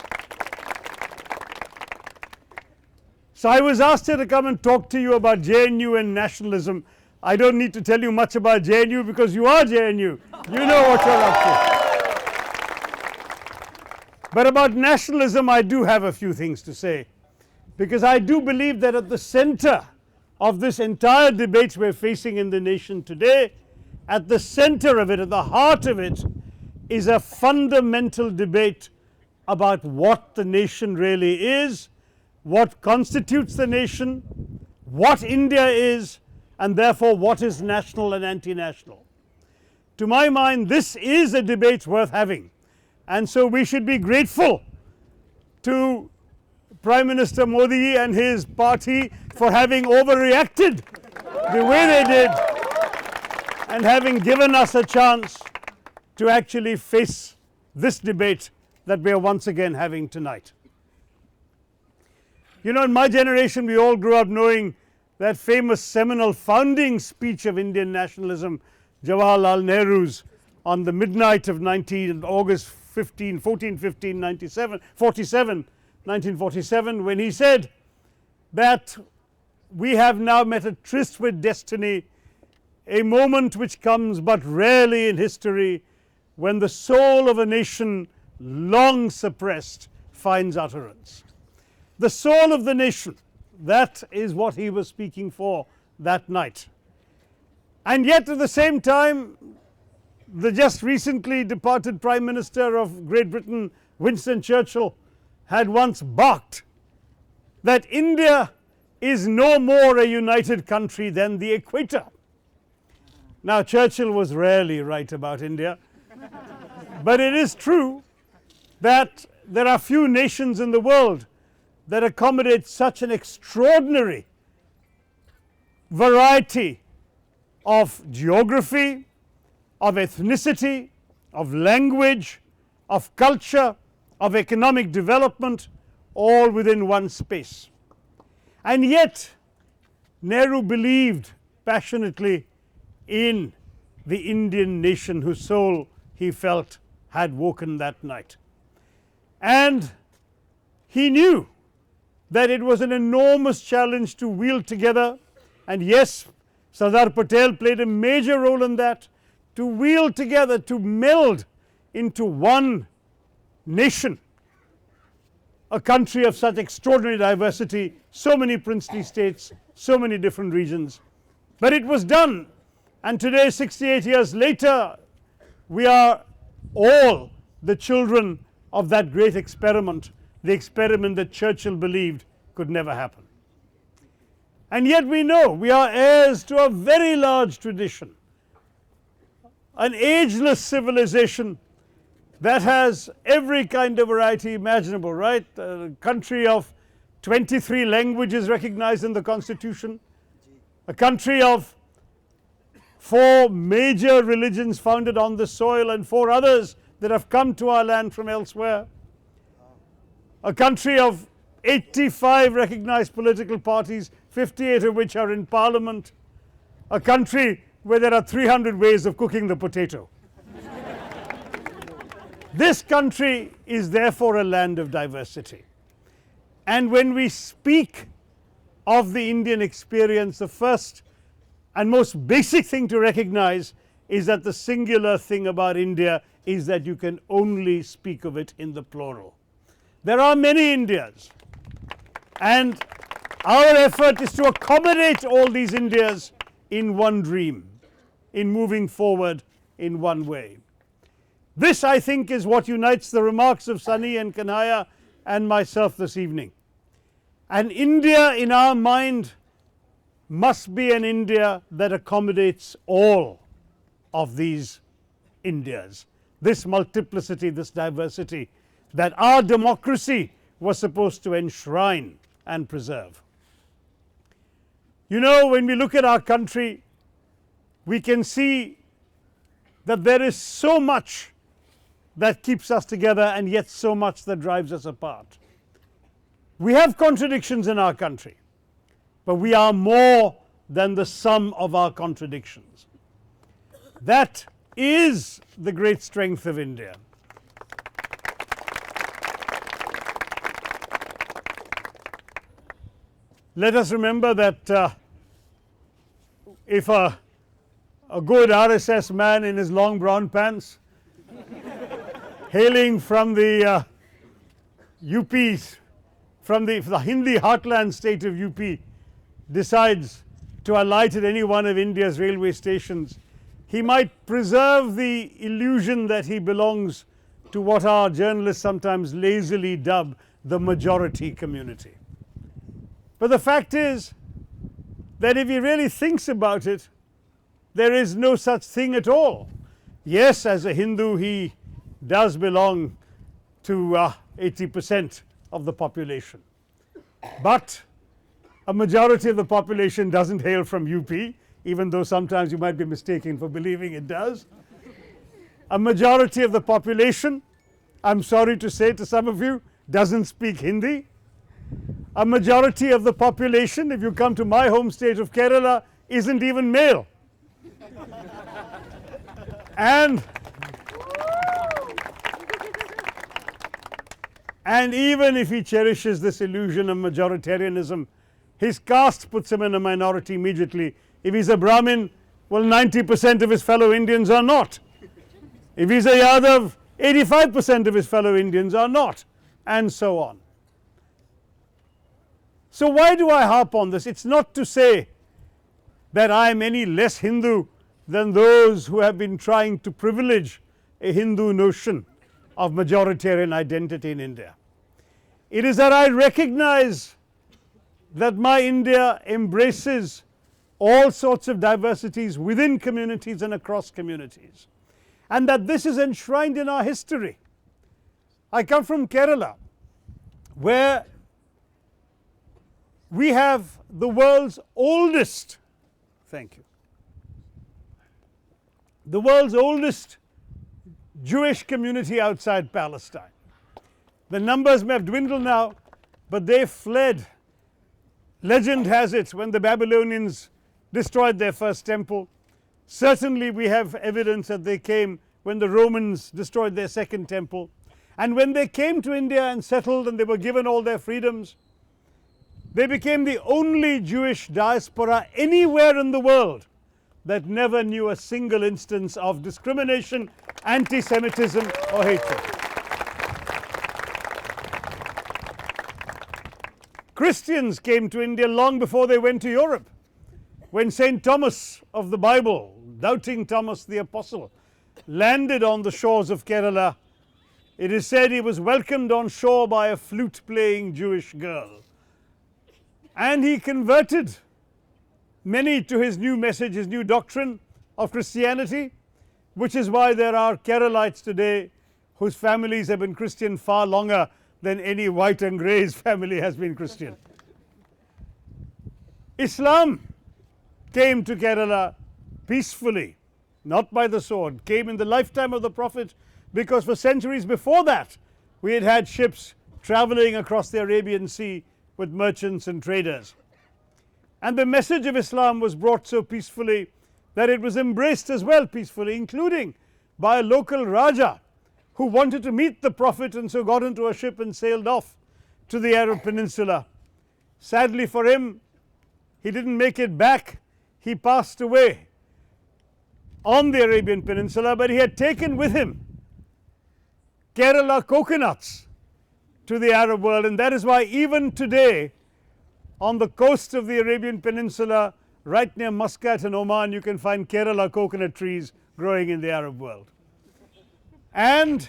So I was asked here to come and talk to you about JNU and nationalism. I don't need to tell you much about JNU because you are JNU. You know what you're up to. But about nationalism, I do have a few things to say, because I do believe that at the center of this entire debate we're facing in the nation today, at the center of it, at the heart of it, is a fundamental debate about what the nation really is, what constitutes the nation, what India is, and therefore what is national and anti-national. To my mind, this is a debate worth having, and so we should be grateful to Prime Minister Modi and his party for having overreacted the way they did and having given us a chance to actually face this debate that we are once again having tonight. You know, in my generation, we all grew up knowing that famous seminal founding speech of Indian nationalism, Jawaharlal Nehru's, on the midnight of August 15, 1947, when he said that we have now met a tryst with destiny, a moment which comes but rarely in history, when the soul of a nation long suppressed finds utterance. The soul of the nation, that is what he was speaking for that night. And yet at the same time, the just recently departed Prime Minister of Great Britain, Winston Churchill, had once barked that India is no more a united country than the equator. Now, Churchill was rarely right about India, but it is true that there are few nations in the world that accommodate such an extraordinary variety of geography, of ethnicity, of language, of culture, of economic development, all within one space. And yet, Nehru believed passionately in the Indian nation whose soul he felt had woken that night. And he knew that it was an enormous challenge to wield together, and yes, Sardar Patel played a major role in that, to wield together, to meld into one nation, a country of such extraordinary diversity, so many princely states, so many different regions. But it was done, and today, 68 years later, we are all the children of that great experiment, the experiment that Churchill believed could never happen. And yet we know we are heirs to a very large tradition, an ageless civilization that has every kind of variety imaginable, right? A country of 23 languages recognized in the Constitution, a country of 4 major religions founded on the soil and 4 others that have come to our land from elsewhere, a country of 85 recognized political parties, 58 of which are in parliament, a country where there are 300 ways of cooking the potato. This country is therefore a land of diversity. And when we speak of the Indian experience, the first and most basic thing to recognize is that the singular thing about India is that you can only speak of it in the plural. There are many Indias, and our effort is to accommodate all these Indias in one dream, in moving forward in one way. This, I think, is what unites the remarks of Sunny and Kanhaiya and myself this evening. And India, in our mind, must be an India that accommodates all of these Indias, this multiplicity, this diversity that our democracy was supposed to enshrine and preserve. You know, when we look at our country, we can see that there is so much that keeps us together and yet so much that drives us apart. We have contradictions in our country, but we are more than the sum of our contradictions. That is the great strength of India. Let us remember that if a good RSS man in his long brown pants, hailing from the UPs, from the Hindi heartland state of UP, decides to alight at any one of India's railway stations, he might preserve the illusion that he belongs to what our journalists sometimes lazily dub the majority community. But the fact is that if he really thinks about it, there is no such thing at all. Yes, as a Hindu, he does belong to 80% of the population. But a majority of the population doesn't hail from UP, even though sometimes you might be mistaken for believing it does. A majority of the population, I'm sorry to say to some of you, doesn't speak Hindi. A majority of the population, if you come to my home state of Kerala, isn't even male. And even if he cherishes this illusion of majoritarianism, his caste puts him in a minority immediately. If he's a Brahmin, well, 90% of his fellow Indians are not. If he's a Yadav, 85% of his fellow Indians are not, and so on. So why do I harp on this? It's not to say that I am any less Hindu than those who have been trying to privilege a Hindu notion of majoritarian identity in India. It is that I recognize that my India embraces all sorts of diversities within communities and across communities, and that this is enshrined in our history. I come from Kerala, where we have the world's oldest, thank you, the world's oldest Jewish community outside Palestine. The numbers may have dwindled now, but they fled. Legend has it, when the Babylonians destroyed their first temple. Certainly we have evidence that they came when the Romans destroyed their second temple. And when they came to India and settled and they were given all their freedoms, they became the only Jewish diaspora anywhere in the world that never knew a single instance of discrimination, anti-Semitism or hatred. Christians came to India long before they went to Europe. When St. Thomas of the Bible, doubting Thomas the Apostle, landed on the shores of Kerala, it is said he was welcomed on shore by a flute-playing Jewish girl. And he converted many to his new message, his new doctrine of Christianity, which is why there are Keralites today whose families have been Christian far longer than any white and grey's family has been Christian. Islam came to Kerala peacefully, not by the sword, came in the lifetime of the Prophet, because for centuries before that we had had ships traveling across the Arabian Sea with merchants and traders. And the message of Islam was brought so peacefully that it was embraced as well peacefully, including by a local Raja who wanted to meet the Prophet and so got into a ship and sailed off to the Arab Peninsula. Sadly for him, he didn't make it back. He passed away on the Arabian Peninsula, but he had taken with him Kerala coconuts to the Arab world, and that is why even today on the coast of the Arabian Peninsula, right near Muscat and Oman, you can find Kerala coconut trees growing in the Arab world. And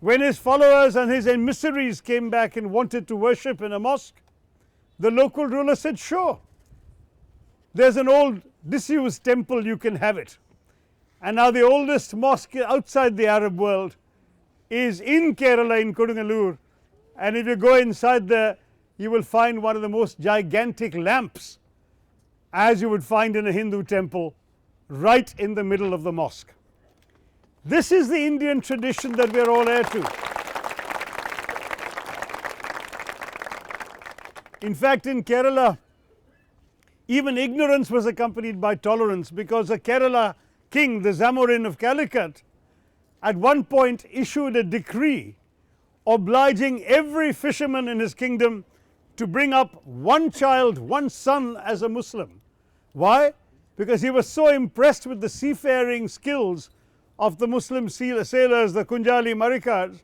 when his followers and his emissaries came back and wanted to worship in a mosque, the local ruler said, sure, there's an old disused temple, you can have it. And now the oldest mosque outside the Arab world is in Kerala, in Kodungalur, and if you go inside there, you will find one of the most gigantic lamps, as you would find in a Hindu temple, right in the middle of the mosque. This is the Indian tradition that we are all heir to. In fact, in Kerala, even ignorance was accompanied by tolerance, because the Kerala king, the Zamorin of Calicut, at one point issued a decree obliging every fisherman in his kingdom to bring up one child, one son as a Muslim. Why? Because he was so impressed with the seafaring skills of the Muslim sailors, the Kunjali Marikars,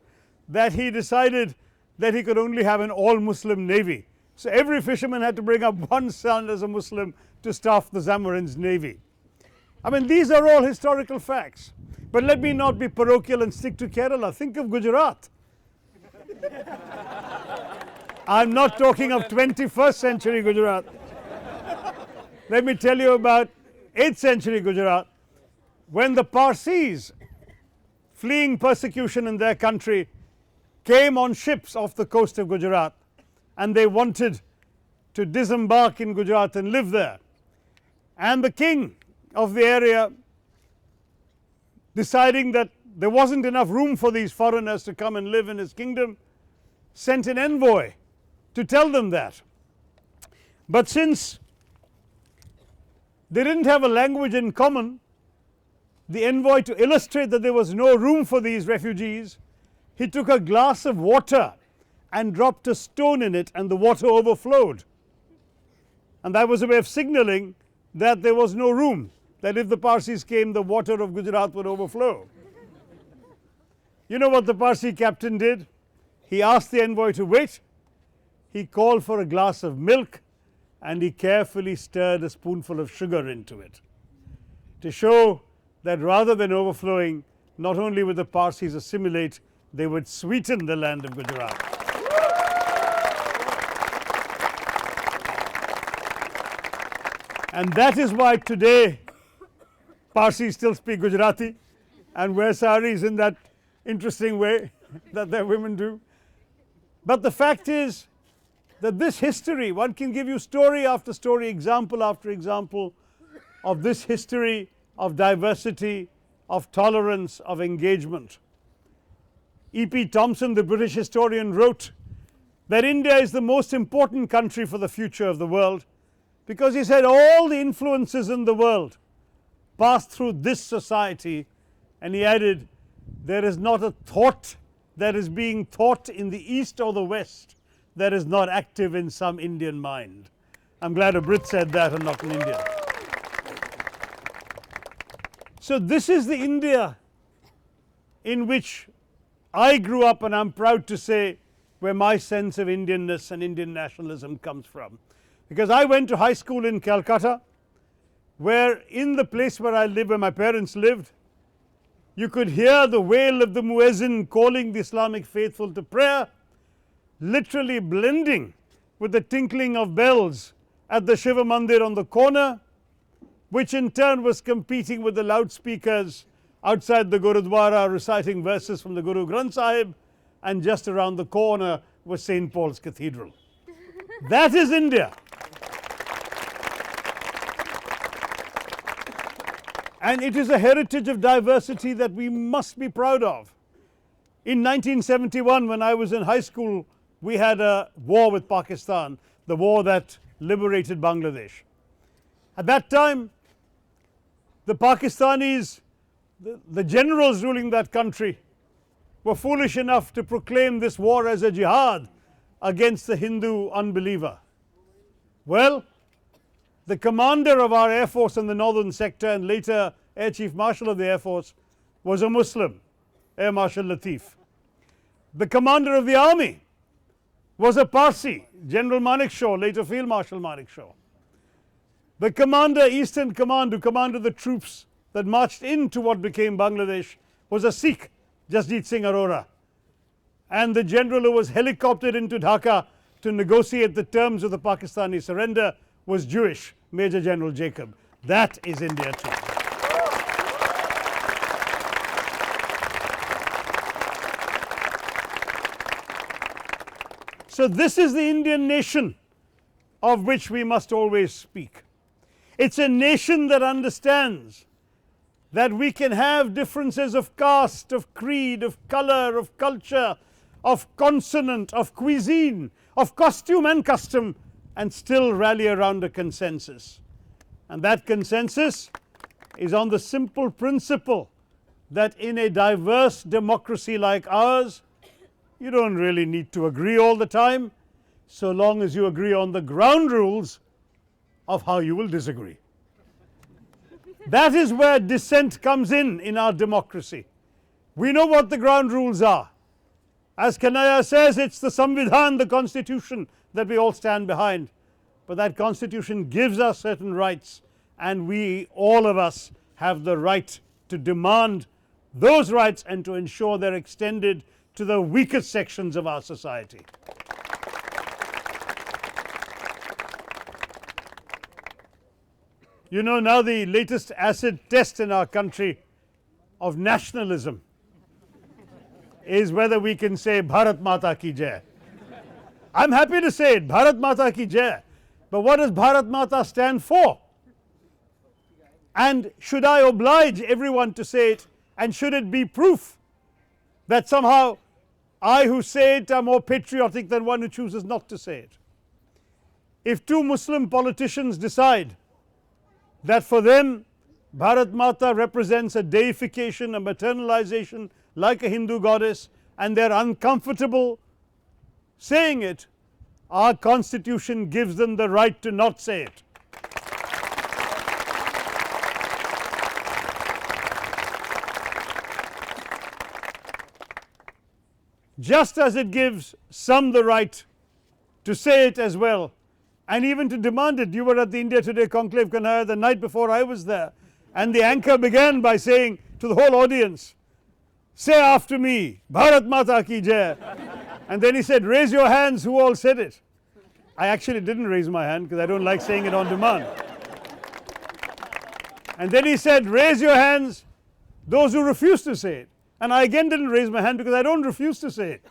that he decided that he could only have an all-Muslim navy. So every fisherman had to bring up one son as a Muslim to staff the Zamorin's navy. I mean, these are all historical facts. But let me not be parochial and stick to Kerala. Think of Gujarat. I'm not talking of 21st century Gujarat. Let me tell you about 8th century Gujarat, when the Parsis, fleeing persecution in their country, came on ships off the coast of Gujarat, and they wanted to disembark in Gujarat and live there. And the king of the area, deciding that there wasn't enough room for these foreigners to come and live in his kingdom, sent an envoy to tell them that. But since they didn't have a language in common, the envoy, to illustrate that there was no room for these refugees, he took a glass of water and dropped a stone in it, and the water overflowed. And that was a way of signaling that there was no room, that if the Parsis came, the water of Gujarat would overflow. You know what the Parsi captain did? He asked the envoy to wait. He called for a glass of milk, and he carefully stirred a spoonful of sugar into it, to show that rather than overflowing, not only would the Parsis assimilate, they would sweeten the land of Gujarat. And that is why today Parsis still speak Gujarati and wear saris in that interesting way that their women do. But the fact is that this history, one can give you story after story, example after example of this history of diversity, of tolerance, of engagement. E.P. Thompson, the British historian, wrote that India is the most important country for the future of the world, because he said all the influences in the world passed through this society, and he added, there is not a thought that is being taught in the East or the West that is not active in some Indian mind. I'm glad a Brit said that and not an Indian. So this is the India in which I grew up, and I'm proud to say where my sense of Indianness and Indian nationalism comes from. Because I went to high school in Calcutta, where in the place where I live, where my parents lived, you could hear the wail of the muezzin calling the Islamic faithful to prayer, literally blending with the tinkling of bells at the Shiva Mandir on the corner, which in turn was competing with the loudspeakers outside the Gurudwara reciting verses from the Guru Granth Sahib, and just around the corner was St. Paul's Cathedral. That is India. And it is a heritage of diversity that we must be proud of. In 1971, when I was in high school, we had a war with Pakistan, the war that liberated Bangladesh. At that time, the Pakistanis, the generals ruling that country, were foolish enough to proclaim this war as a jihad against the Hindu unbeliever. Well, the commander of our Air Force in the northern sector and later Air Chief Marshal of the Air Force was a Muslim, Air Marshal Latif. The commander of the army was a Parsi, General Manekshaw, later Field Marshal Manekshaw. The commander, Eastern Command, who commanded the troops that marched into what became Bangladesh, was a Sikh, Jasjit Singh Arora. And the general who was helicoptered into Dhaka to negotiate the terms of the Pakistani surrender was Jewish, Major General Jacob. That is India too. So this is the Indian nation of which we must always speak. It's a nation that understands that we can have differences of caste, of creed, of color, of culture, of consonant, of cuisine, of costume and custom, and still rally around a consensus. And that consensus is on the simple principle that in a diverse democracy like ours, you don't really need to agree all the time, so long as you agree on the ground rules of how you will disagree. That is where dissent comes in our democracy. We know what the ground rules are. As Kanhaiya says, it's the Samvidhan, the constitution, that we all stand behind. But that constitution gives us certain rights, and we, all of us, have the right to demand those rights and to ensure they're extended to the weakest sections of our society. You know, now the latest acid test in our country of nationalism is whether we can say Bharat Mata Ki Jai. I'm happy to say it, Bharat Mata Ki Jai. But what does Bharat Mata stand for? And should I oblige everyone to say it? And should it be proof that somehow I who say it am more patriotic than one who chooses not to say it? If two Muslim politicians decide that for them Bharat Mata represents a deification, a maternalization like a Hindu goddess, and they're uncomfortable saying it, our constitution gives them the right to not say it. Just as it gives some the right to say it as well, and even to demand it. You were at the India Today conclave, Kanhaiya, the night before I was there, and the anchor began by saying to the whole audience, say after me, Bharat Mata Ki Jai. And then he said, raise your hands who all said it. I actually didn't raise my hand because I don't like saying it on demand. And then he said, raise your hands those who refuse to say it. And I again didn't raise my hand because I don't refuse to say it.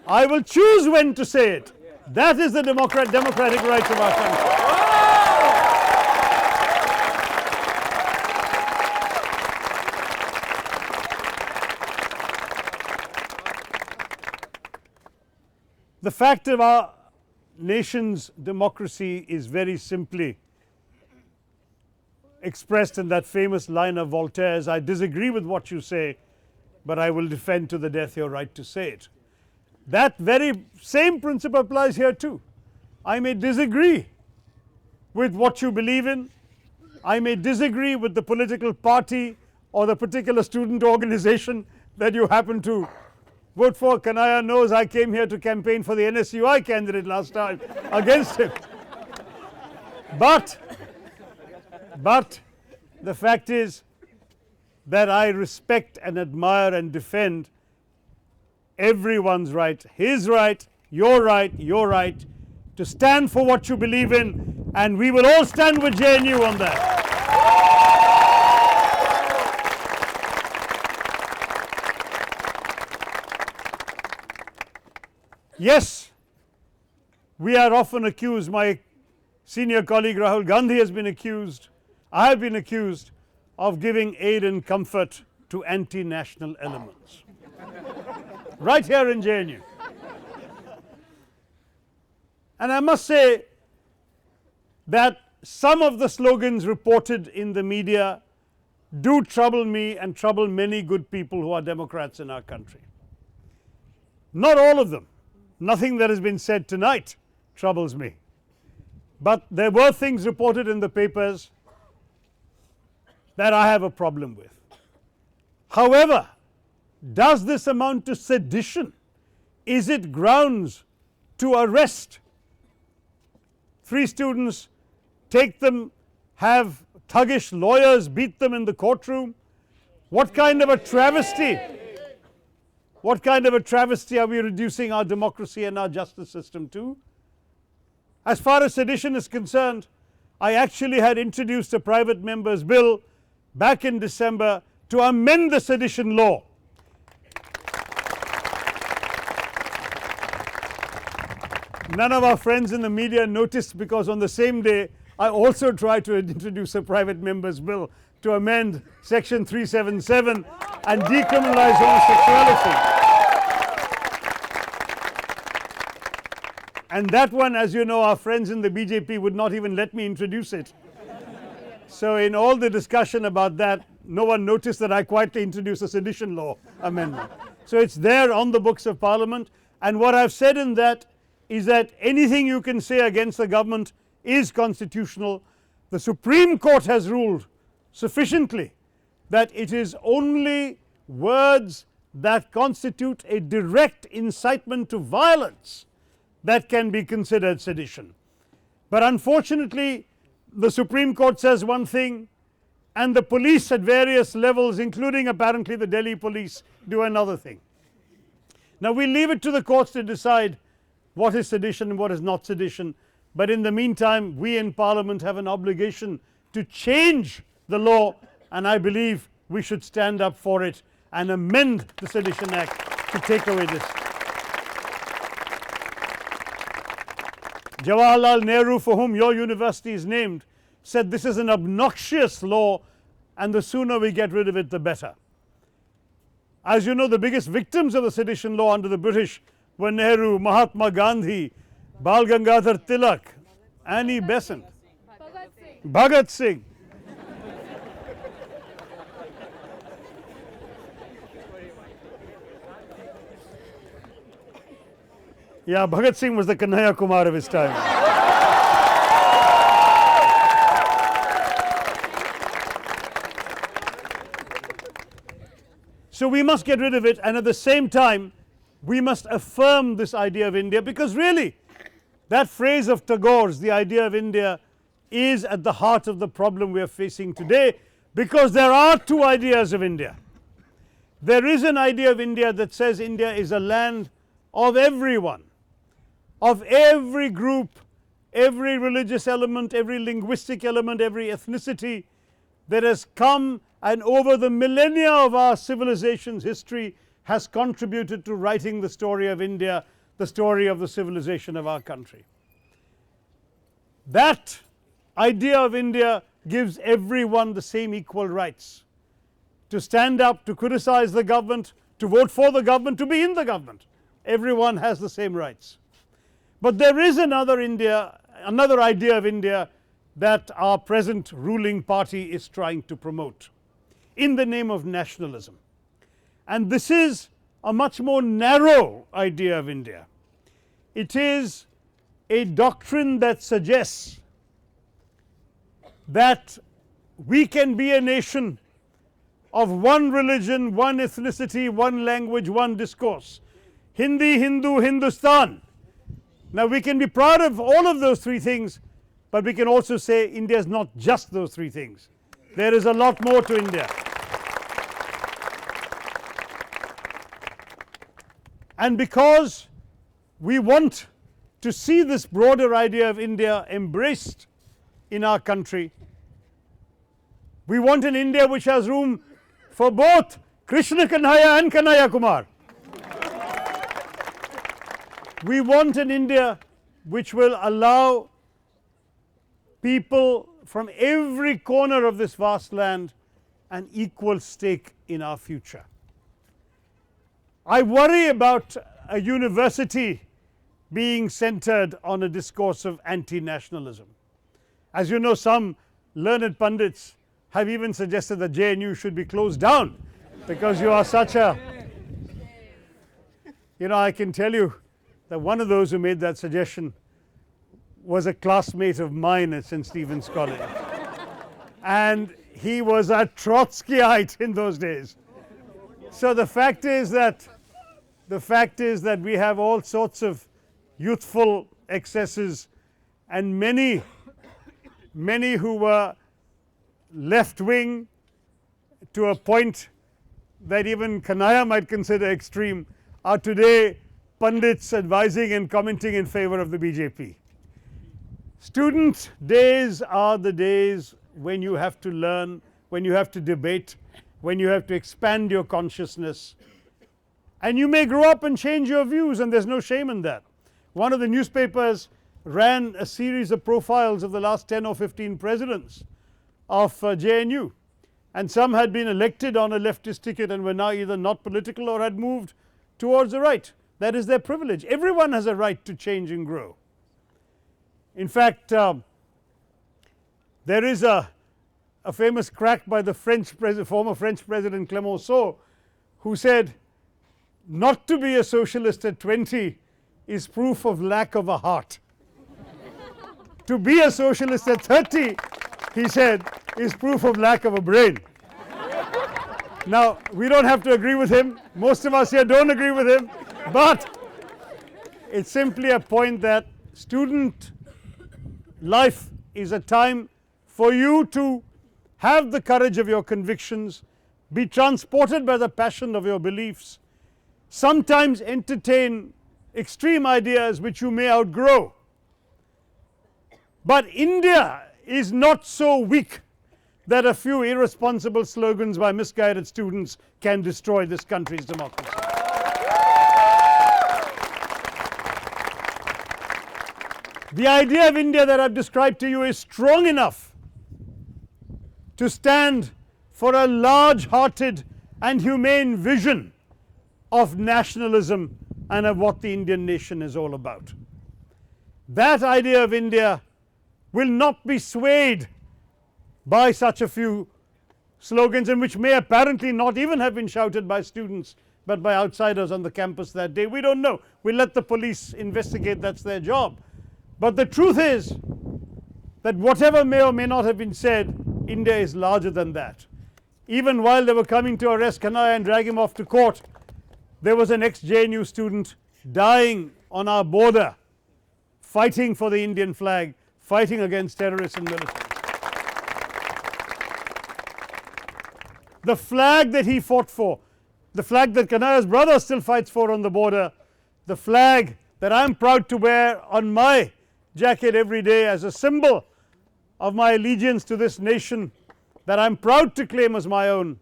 I will choose when to say it. That is the democratic rights of our country. The fact of our nation's democracy is very simply expressed in that famous line of Voltaire's, I disagree with what you say, but I will defend to the death your right to say it. That very same principle applies here too. I may disagree with what you believe in. I may disagree with the political party or the particular student organization that you happen to vote for. Kanhaiya knows I came here to campaign for the NSUI candidate last time against him. But the fact is that I respect and admire and defend everyone's right, his right, your right, to stand for what you believe in, and we will all stand with JNU on that. Yes, we are often accused, my senior colleague Rahul Gandhi has been accused, I have been accused of giving aid and comfort to anti-national elements. Right here in JNU. And I must say that some of the slogans reported in the media do trouble me and trouble many good people who are Democrats in our country. Not all of them. Nothing that has been said tonight troubles me. But there were things reported in the papers that I have a problem with. However, does this amount to sedition? Is it grounds to arrest 3 students, take them, have thuggish lawyers beat them in the courtroom? What kind of a travesty? What kind of a travesty are we reducing our democracy and our justice system to? As far as sedition is concerned, I actually had introduced a private member's bill back in December to amend the sedition law. None of our friends in the media noticed, because on the same day I also tried to introduce a private member's bill to amend section 377 and decriminalize homosexuality. And that one, as you know, our friends in the BJP would not even let me introduce it. So in all the discussion about that, no one noticed that I quietly introduced a sedition law amendment. So it's there on the books of Parliament, and what I've said in that is that anything you can say against the government is constitutional. The Supreme Court has ruled sufficiently that it is only words that constitute a direct incitement to violence that can be considered sedition. But unfortunately, the Supreme Court says one thing, and the police at various levels, including apparently the Delhi police, do another thing. Now we leave it to the courts to decide what is sedition and what is not sedition, but in the meantime we in Parliament have an obligation to change the law, and I believe we should stand up for it and amend the Sedition Act to take away this. Jawaharlal Nehru, for whom your university is named, said this is an obnoxious law and the sooner we get rid of it the better. As you know, the biggest victims of the sedition law under the British were Nehru, Mahatma Gandhi, Bal Gangadhar Tilak, Annie Besant, Bhagat Singh. Yeah, Bhagat Singh was the Kanhaiya Kumar of his time. So we must get rid of it, and at the same time we must affirm this idea of India, because really that phrase of Tagore's, the idea of India, is at the heart of the problem we are facing today, because there are two ideas of India. There is an idea of India that says India is a land of everyone, of every group, every religious element, every linguistic element, every ethnicity that has come and over the millennia of our civilization's history has contributed to writing the story of India, the story of the civilization of our country. That idea of India gives everyone the same equal rights to stand up, to criticize the government, to vote for the government, to be in the government. Everyone has the same rights. But there is another India, another idea of India that our present ruling party is trying to promote in the name of nationalism. And this is a much more narrow idea of India. It is a doctrine that suggests that we can be a nation of one religion, one ethnicity, one language, one discourse. Hindi, Hindu, Hindustan. Now we can be proud of all of those three things, but we can also say India is not just those three things. There is a lot more to India. And because we want to see this broader idea of India embraced in our country, we want an India which has room for both Krishna Kanhaiya and Kanhaiya Kumar. We want an India which will allow people from every corner of this vast land an equal stake in our future. I worry about a university being centered on a discourse of anti-nationalism. As you know, some learned pundits have even suggested that JNU should be closed down because you are such a, I can tell you that one of those who made that suggestion was a classmate of mine at St. Stephen's College, and he was a Trotskyite in those days. So the fact is that we have all sorts of youthful excesses, and many who were left wing to a point that even Kanhaiya might consider extreme are today pundits advising and commenting in favor of the BJP. Student days are the days when you have to learn, when you have to debate, when you have to expand your consciousness, and you may grow up and change your views, and there's no shame in that. One of the newspapers ran a series of profiles of the last 10 or 15 presidents of JNU, and some had been elected on a leftist ticket and were now either not political or had moved towards the right. That is their privilege. Everyone has a right to change and grow. In fact, there is a famous crack by the former French President Clemenceau, who said, not to be a socialist at 20 is proof of lack of a heart. To be a socialist at 30, he said, is proof of lack of a brain. Now, we don't have to agree with him. Most of us here don't agree with him. But it's simply a point that student life is a time for you to have the courage of your convictions, be transported by the passion of your beliefs, sometimes entertain extreme ideas which you may outgrow. But India is not so weak that a few irresponsible slogans by misguided students can destroy this country's democracy. The idea of India that I've described to you is strong enough to stand for a large-hearted and humane vision of nationalism and of what the Indian nation is all about. That idea of India will not be swayed by such a few slogans, and which may apparently not even have been shouted by students but by outsiders on the campus that day. We don't know. We'll let the police investigate, that's their job. But the truth is that whatever may or may not have been said, India is larger than that. Even while they were coming to arrest Kanhaiya and drag him off to court, there was an ex-JNU student dying on our border, fighting for the Indian flag, fighting against terrorists and militants. The flag that he fought for, the flag that Kanhaiya's brother still fights for on the border, the flag that I'm proud to wear on my jacket every day as a symbol of my allegiance to this nation that I'm proud to claim as my own,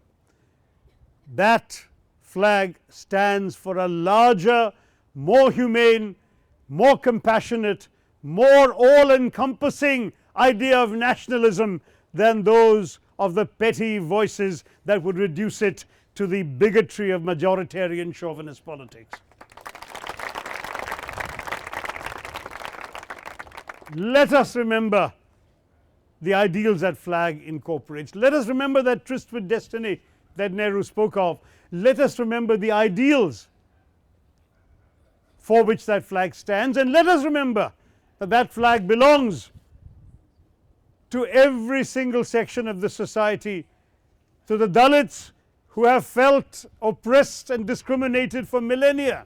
that flag stands for a larger, more humane, more compassionate, more all-encompassing idea of nationalism than those of the petty voices that would reduce it to the bigotry of majoritarian chauvinist politics. Let us remember the ideals that flag incorporates. Let us remember that tryst with destiny that Nehru spoke of. Let us remember the ideals for which that flag stands, and let us remember that that flag belongs to every single section of the society, to the Dalits who have felt oppressed and discriminated for millennia,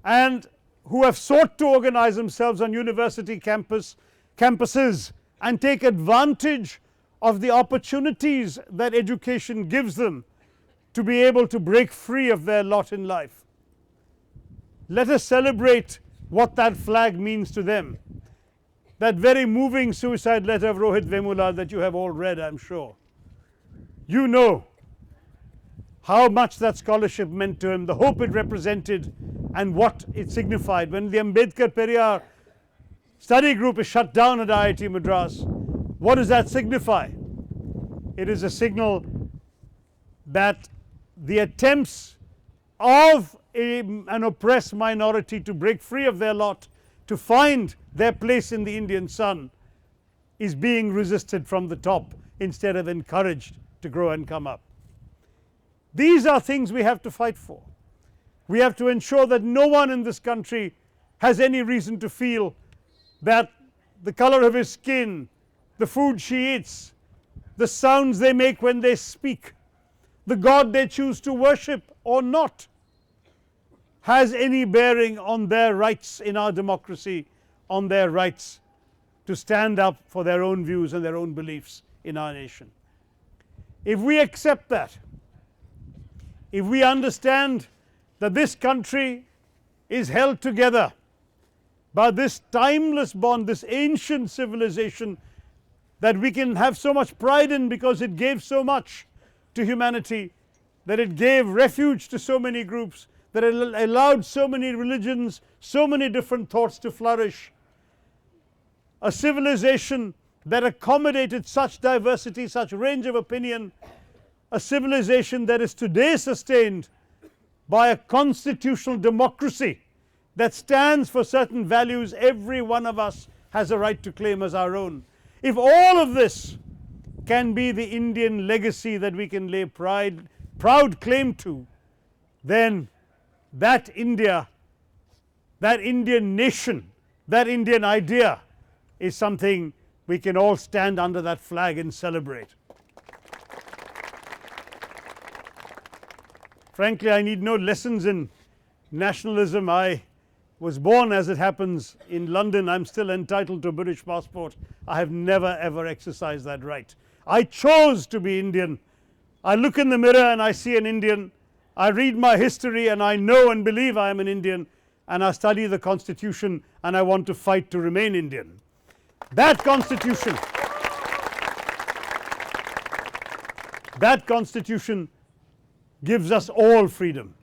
and who have sought to organize themselves on university campuses and take advantage of the opportunities that education gives them to be able to break free of their lot in life. Let us celebrate what that flag means to them. That very moving suicide letter of Rohit Vemula that you have all read, I'm sure. You know how much that scholarship meant to him, the hope it represented, and what it signified. When the Ambedkar Periyar study group is shut down at IIT Madras, what does that signify? It is a signal that the attempts of an oppressed minority to break free of their lot, to find their place in the Indian sun, is being resisted from the top instead of encouraged to grow and come up. These are things we have to fight for. We have to ensure that no one in this country has any reason to feel that the color of his skin, the food she eats, the sounds they make when they speak, the God they choose to worship or not, has any bearing on their rights in our democracy, on their rights to stand up for their own views and their own beliefs in our nation. If we accept that, if we understand that this country is held together by this timeless bond, this ancient civilization that we can have so much pride in because it gave so much to humanity, that it gave refuge to so many groups, that it allowed so many religions, so many different thoughts to flourish, a civilization that accommodated such diversity, such range of opinion, a civilization that is today sustained by a constitutional democracy that stands for certain values every one of us has a right to claim as our own. If all of this can be the Indian legacy that we can lay proud claim to, then that India, that Indian nation, that Indian idea is something we can all stand under that flag and celebrate. Frankly, I need no lessons in nationalism. I was born, as it happens, in London. I'm still entitled to a British passport. I have never ever exercised that right. I chose to be Indian. I look in the mirror and I see an Indian. I read my history and I know and believe I am an Indian, and I study the Constitution and I want to fight to remain Indian. That Constitution gives us all freedom.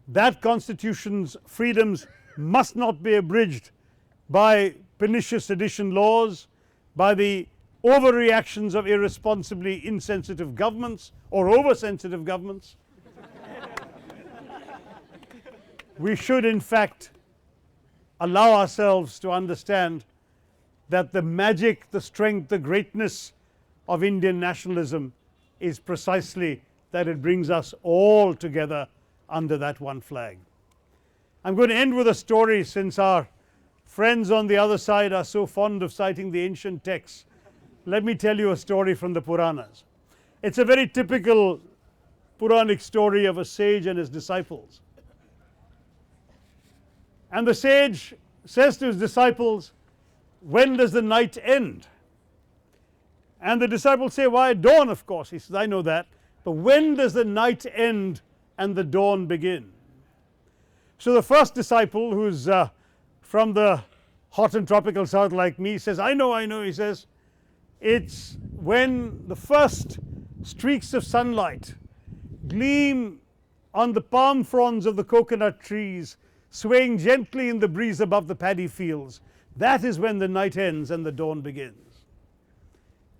That Constitution's freedoms must not be abridged by pernicious sedition laws, by the overreactions of irresponsibly insensitive governments or oversensitive governments. We should in fact allow ourselves to understand that the magic, the strength, the greatness of Indian nationalism is precisely that it brings us all together under that one flag. I'm going to end with a story, since our friends on the other side are so fond of citing the ancient texts. Let me tell you a story from the Puranas. It's a very typical Puranic story of a sage and his disciples. And the sage says to his disciples, "When does the night end?" And the disciples say, "Why, dawn, of course." He says, "I know that, but when does the night end and the dawn begin?" So the first disciple, who's from the hot and tropical south like me, says, I know. He says, "It's when the first streaks of sunlight gleam on the palm fronds of the coconut trees, swaying gently in the breeze above the paddy fields. That is when the night ends and the dawn begins."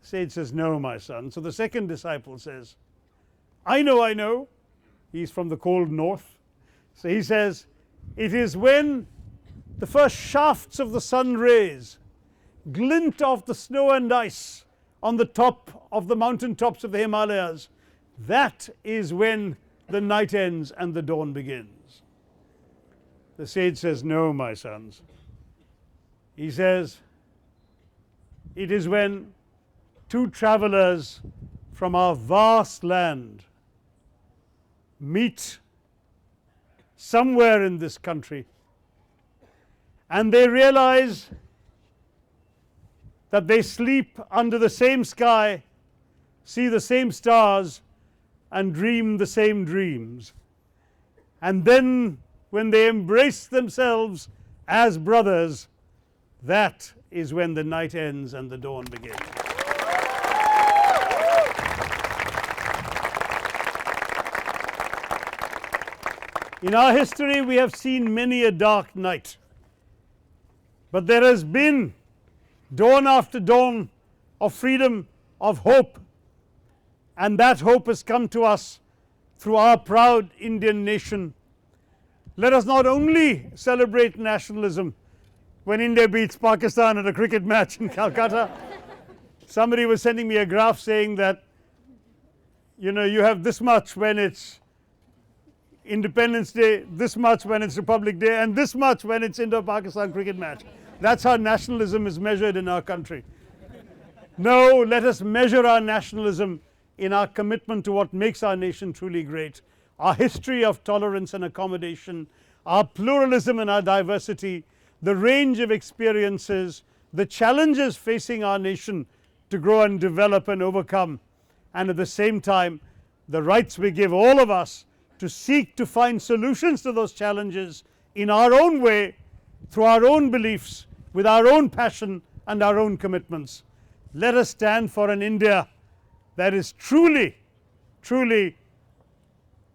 Sage says, "No, my son." So the second disciple says, I know. He's from the cold north. So he says, "It is when the first shafts of the sun rays glint off the snow and ice on the top of the mountain tops of the Himalayas. That is when the night ends and the dawn begins." The sage says, "No, my sons." He says, "It is when two travelers from our vast land meet somewhere in this country and they realize that they sleep under the same sky, see the same stars, and dream the same dreams. And then when they embrace themselves as brothers, that is when the night ends and the dawn begins." In our history, we have seen many a dark night, but there has been dawn after dawn of freedom, of hope, and that hope has come to us through our proud Indian nation. Let us not only celebrate nationalism when India beats Pakistan at a cricket match in Calcutta. Somebody was sending me a graph saying that, you have this much when it's Independence Day, this much when it's Republic Day, and this much when it's Indo-Pakistan cricket match. That's how nationalism is measured in our country. No, let us measure our nationalism in our commitment to what makes our nation truly great. Our history of tolerance and accommodation, our pluralism and our diversity, the range of experiences, the challenges facing our nation to grow and develop and overcome, and at the same time, the rights we give all of us to seek to find solutions to those challenges in our own way, through our own beliefs, with our own passion and our own commitments. Let us stand for an India that is truly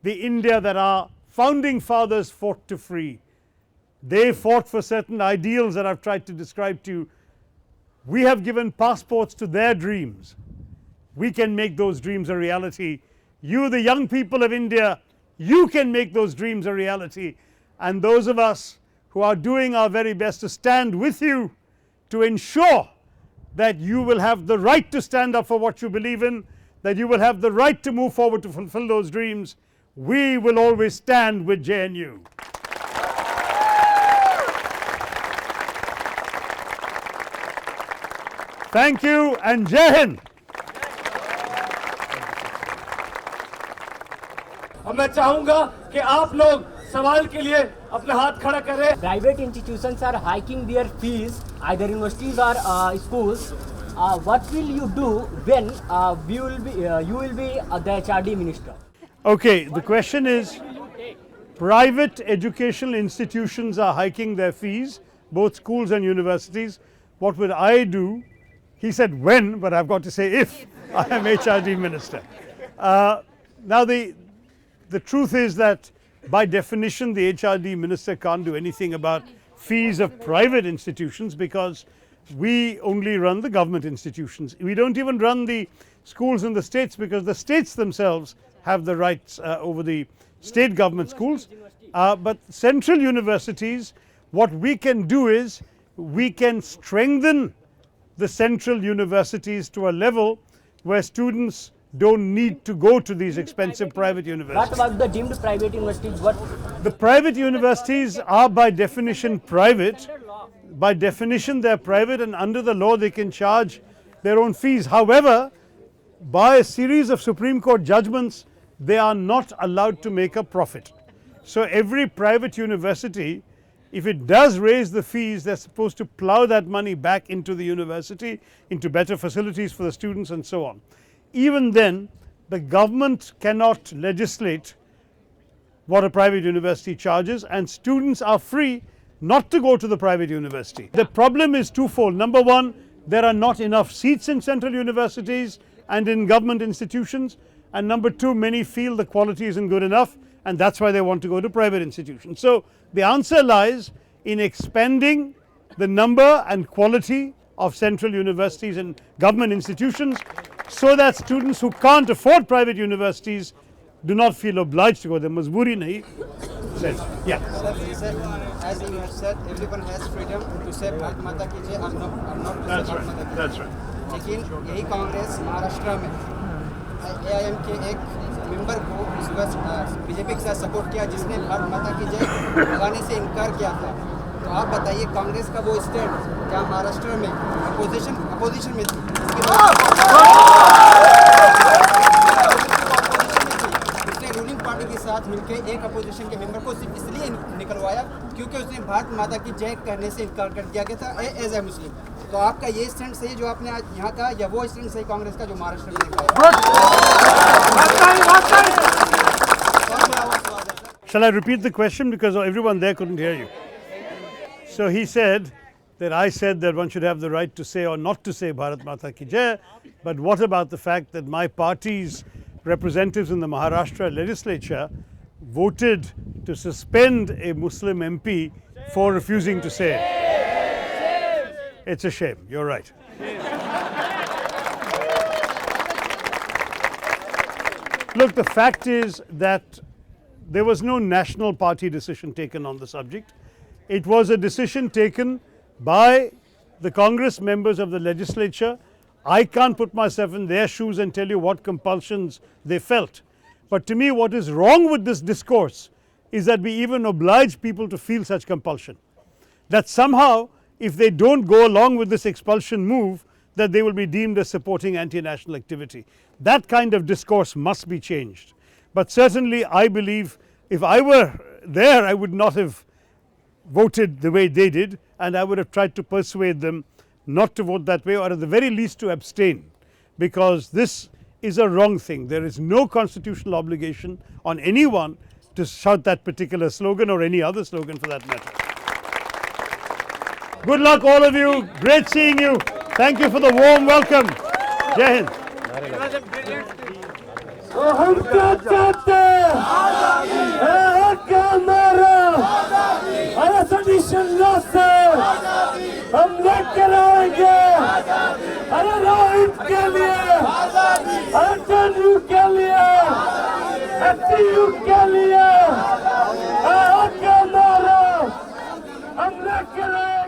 the India that our founding fathers fought to free. They fought for certain ideals that I've tried to describe to you. We have given passports to their dreams. We can make those dreams a reality. You, the young people of India, you can make those dreams a reality. and those of us who are doing our very best to stand with you to ensure that you will have the right to stand up for what you believe in, that you will have the right to move forward to fulfill those dreams. We will always stand with JNU. Thank you and Jai Hind. अब मैं चाहूंगा कि आप लोग सवाल के लिए अपने हाथ खड़ा करें. Private institutions are hiking their fees, either universities or schools. What will you do when you will be the HRD minister? Okay, the question is, private educational institutions are hiking their fees, both schools and universities. What would I do? He said when, but I've got to say if I am HRD minister. Now the truth is that by definition the HRD minister can't do anything about fees of private institutions, because we only run the government institutions. We don't even run the schools in the states, because the states themselves have the rights over the state government schools. But central universities, what we can do is we can strengthen the central universities to a level where students don't need to go to these expensive private universities. What about the deemed private universities? The private universities are by definition private. By definition they are private, and under the law they can charge their own fees. However, by a series of Supreme Court judgments, they are not allowed to make a profit. So every private university, if it does raise the fees, they're supposed to plow that money back into the university, into better facilities for the students and so on. Even then, the government cannot legislate what a private university charges, and students are free not to go to the private university. The problem is twofold. Number one, there are not enough seats in central universities and in government institutions, and number two, many feel the quality isn't good enough, and that's why they want to go to private institutions. So the answer lies in expanding the number and quality of central universities and government institutions, so that students who can't afford private universities do not feel obliged to go there. Majboori nahi. Yeah. Sir, as you have said, everyone has freedom to say Bharat Mata ki Jai. I'm not to That's say right. Bharat Mata ki Jai. That's right. लेकिन यही कांग्रेस महाराष्ट्र में AIM के एक member को इस वक्त BJP के साथ सपोर्ट किया, जिसने भारत माता की जय लगाने से इनकार किया था. तो आप बताइए, कांग्रेस का वो स्टैंड जहाँ महाराष्ट्र में अपोजिशन में थी, उसने रूलिंग पार्टी के साथ मिलकर एक अपोजिशन के मेंबर को सिर्फ इसलिए निकलवाया क्योंकि उसने भारत माता की जय कहने से इनकार कर दिया गया था एज ए मुस्लिम. तो आपका ये स्टैंड सही जो आपने आज यहाँ कहा, या वो स्टैंड सही कांग्रेस का जो महाराष्ट्र में दिखाया? Shall I repeat the question, because everyone there couldn't hear you? So he said that I said that one should have the right to say or not to say Bharat Mata Ki Jai, but what about the fact that my party's representatives in the Maharashtra legislature voted to suspend a Muslim MP for refusing to say it? It's a shame, you're right. Look, the fact is that there was no national party decision taken on the subject. It was a decision taken by the Congress members of the legislature. I can't put myself in their shoes and tell you what compulsions they felt. But to me, what is wrong with this discourse is that we even oblige people to feel such compulsion. That somehow, if they don't go along with this expulsion move, that they will be deemed as supporting anti-national activity. That kind of discourse must be changed. But certainly I believe if I were there, I would not have voted the way they did, and I would have tried to persuade them not to vote that way, or at the very least to abstain, because this is a wrong thing. There is no constitutional obligation on anyone to shout that particular slogan or any other slogan for that matter. Good luck all of you. Great seeing you. Thank you for the warm welcome. Jai Hind. हम क्या चाहते हैं? क्या हमारा sedition law से हम लेकर आएंगे. अरे रोहित के लिए, अरे JNU के लिए, NSUI के लिए, क्या के लिए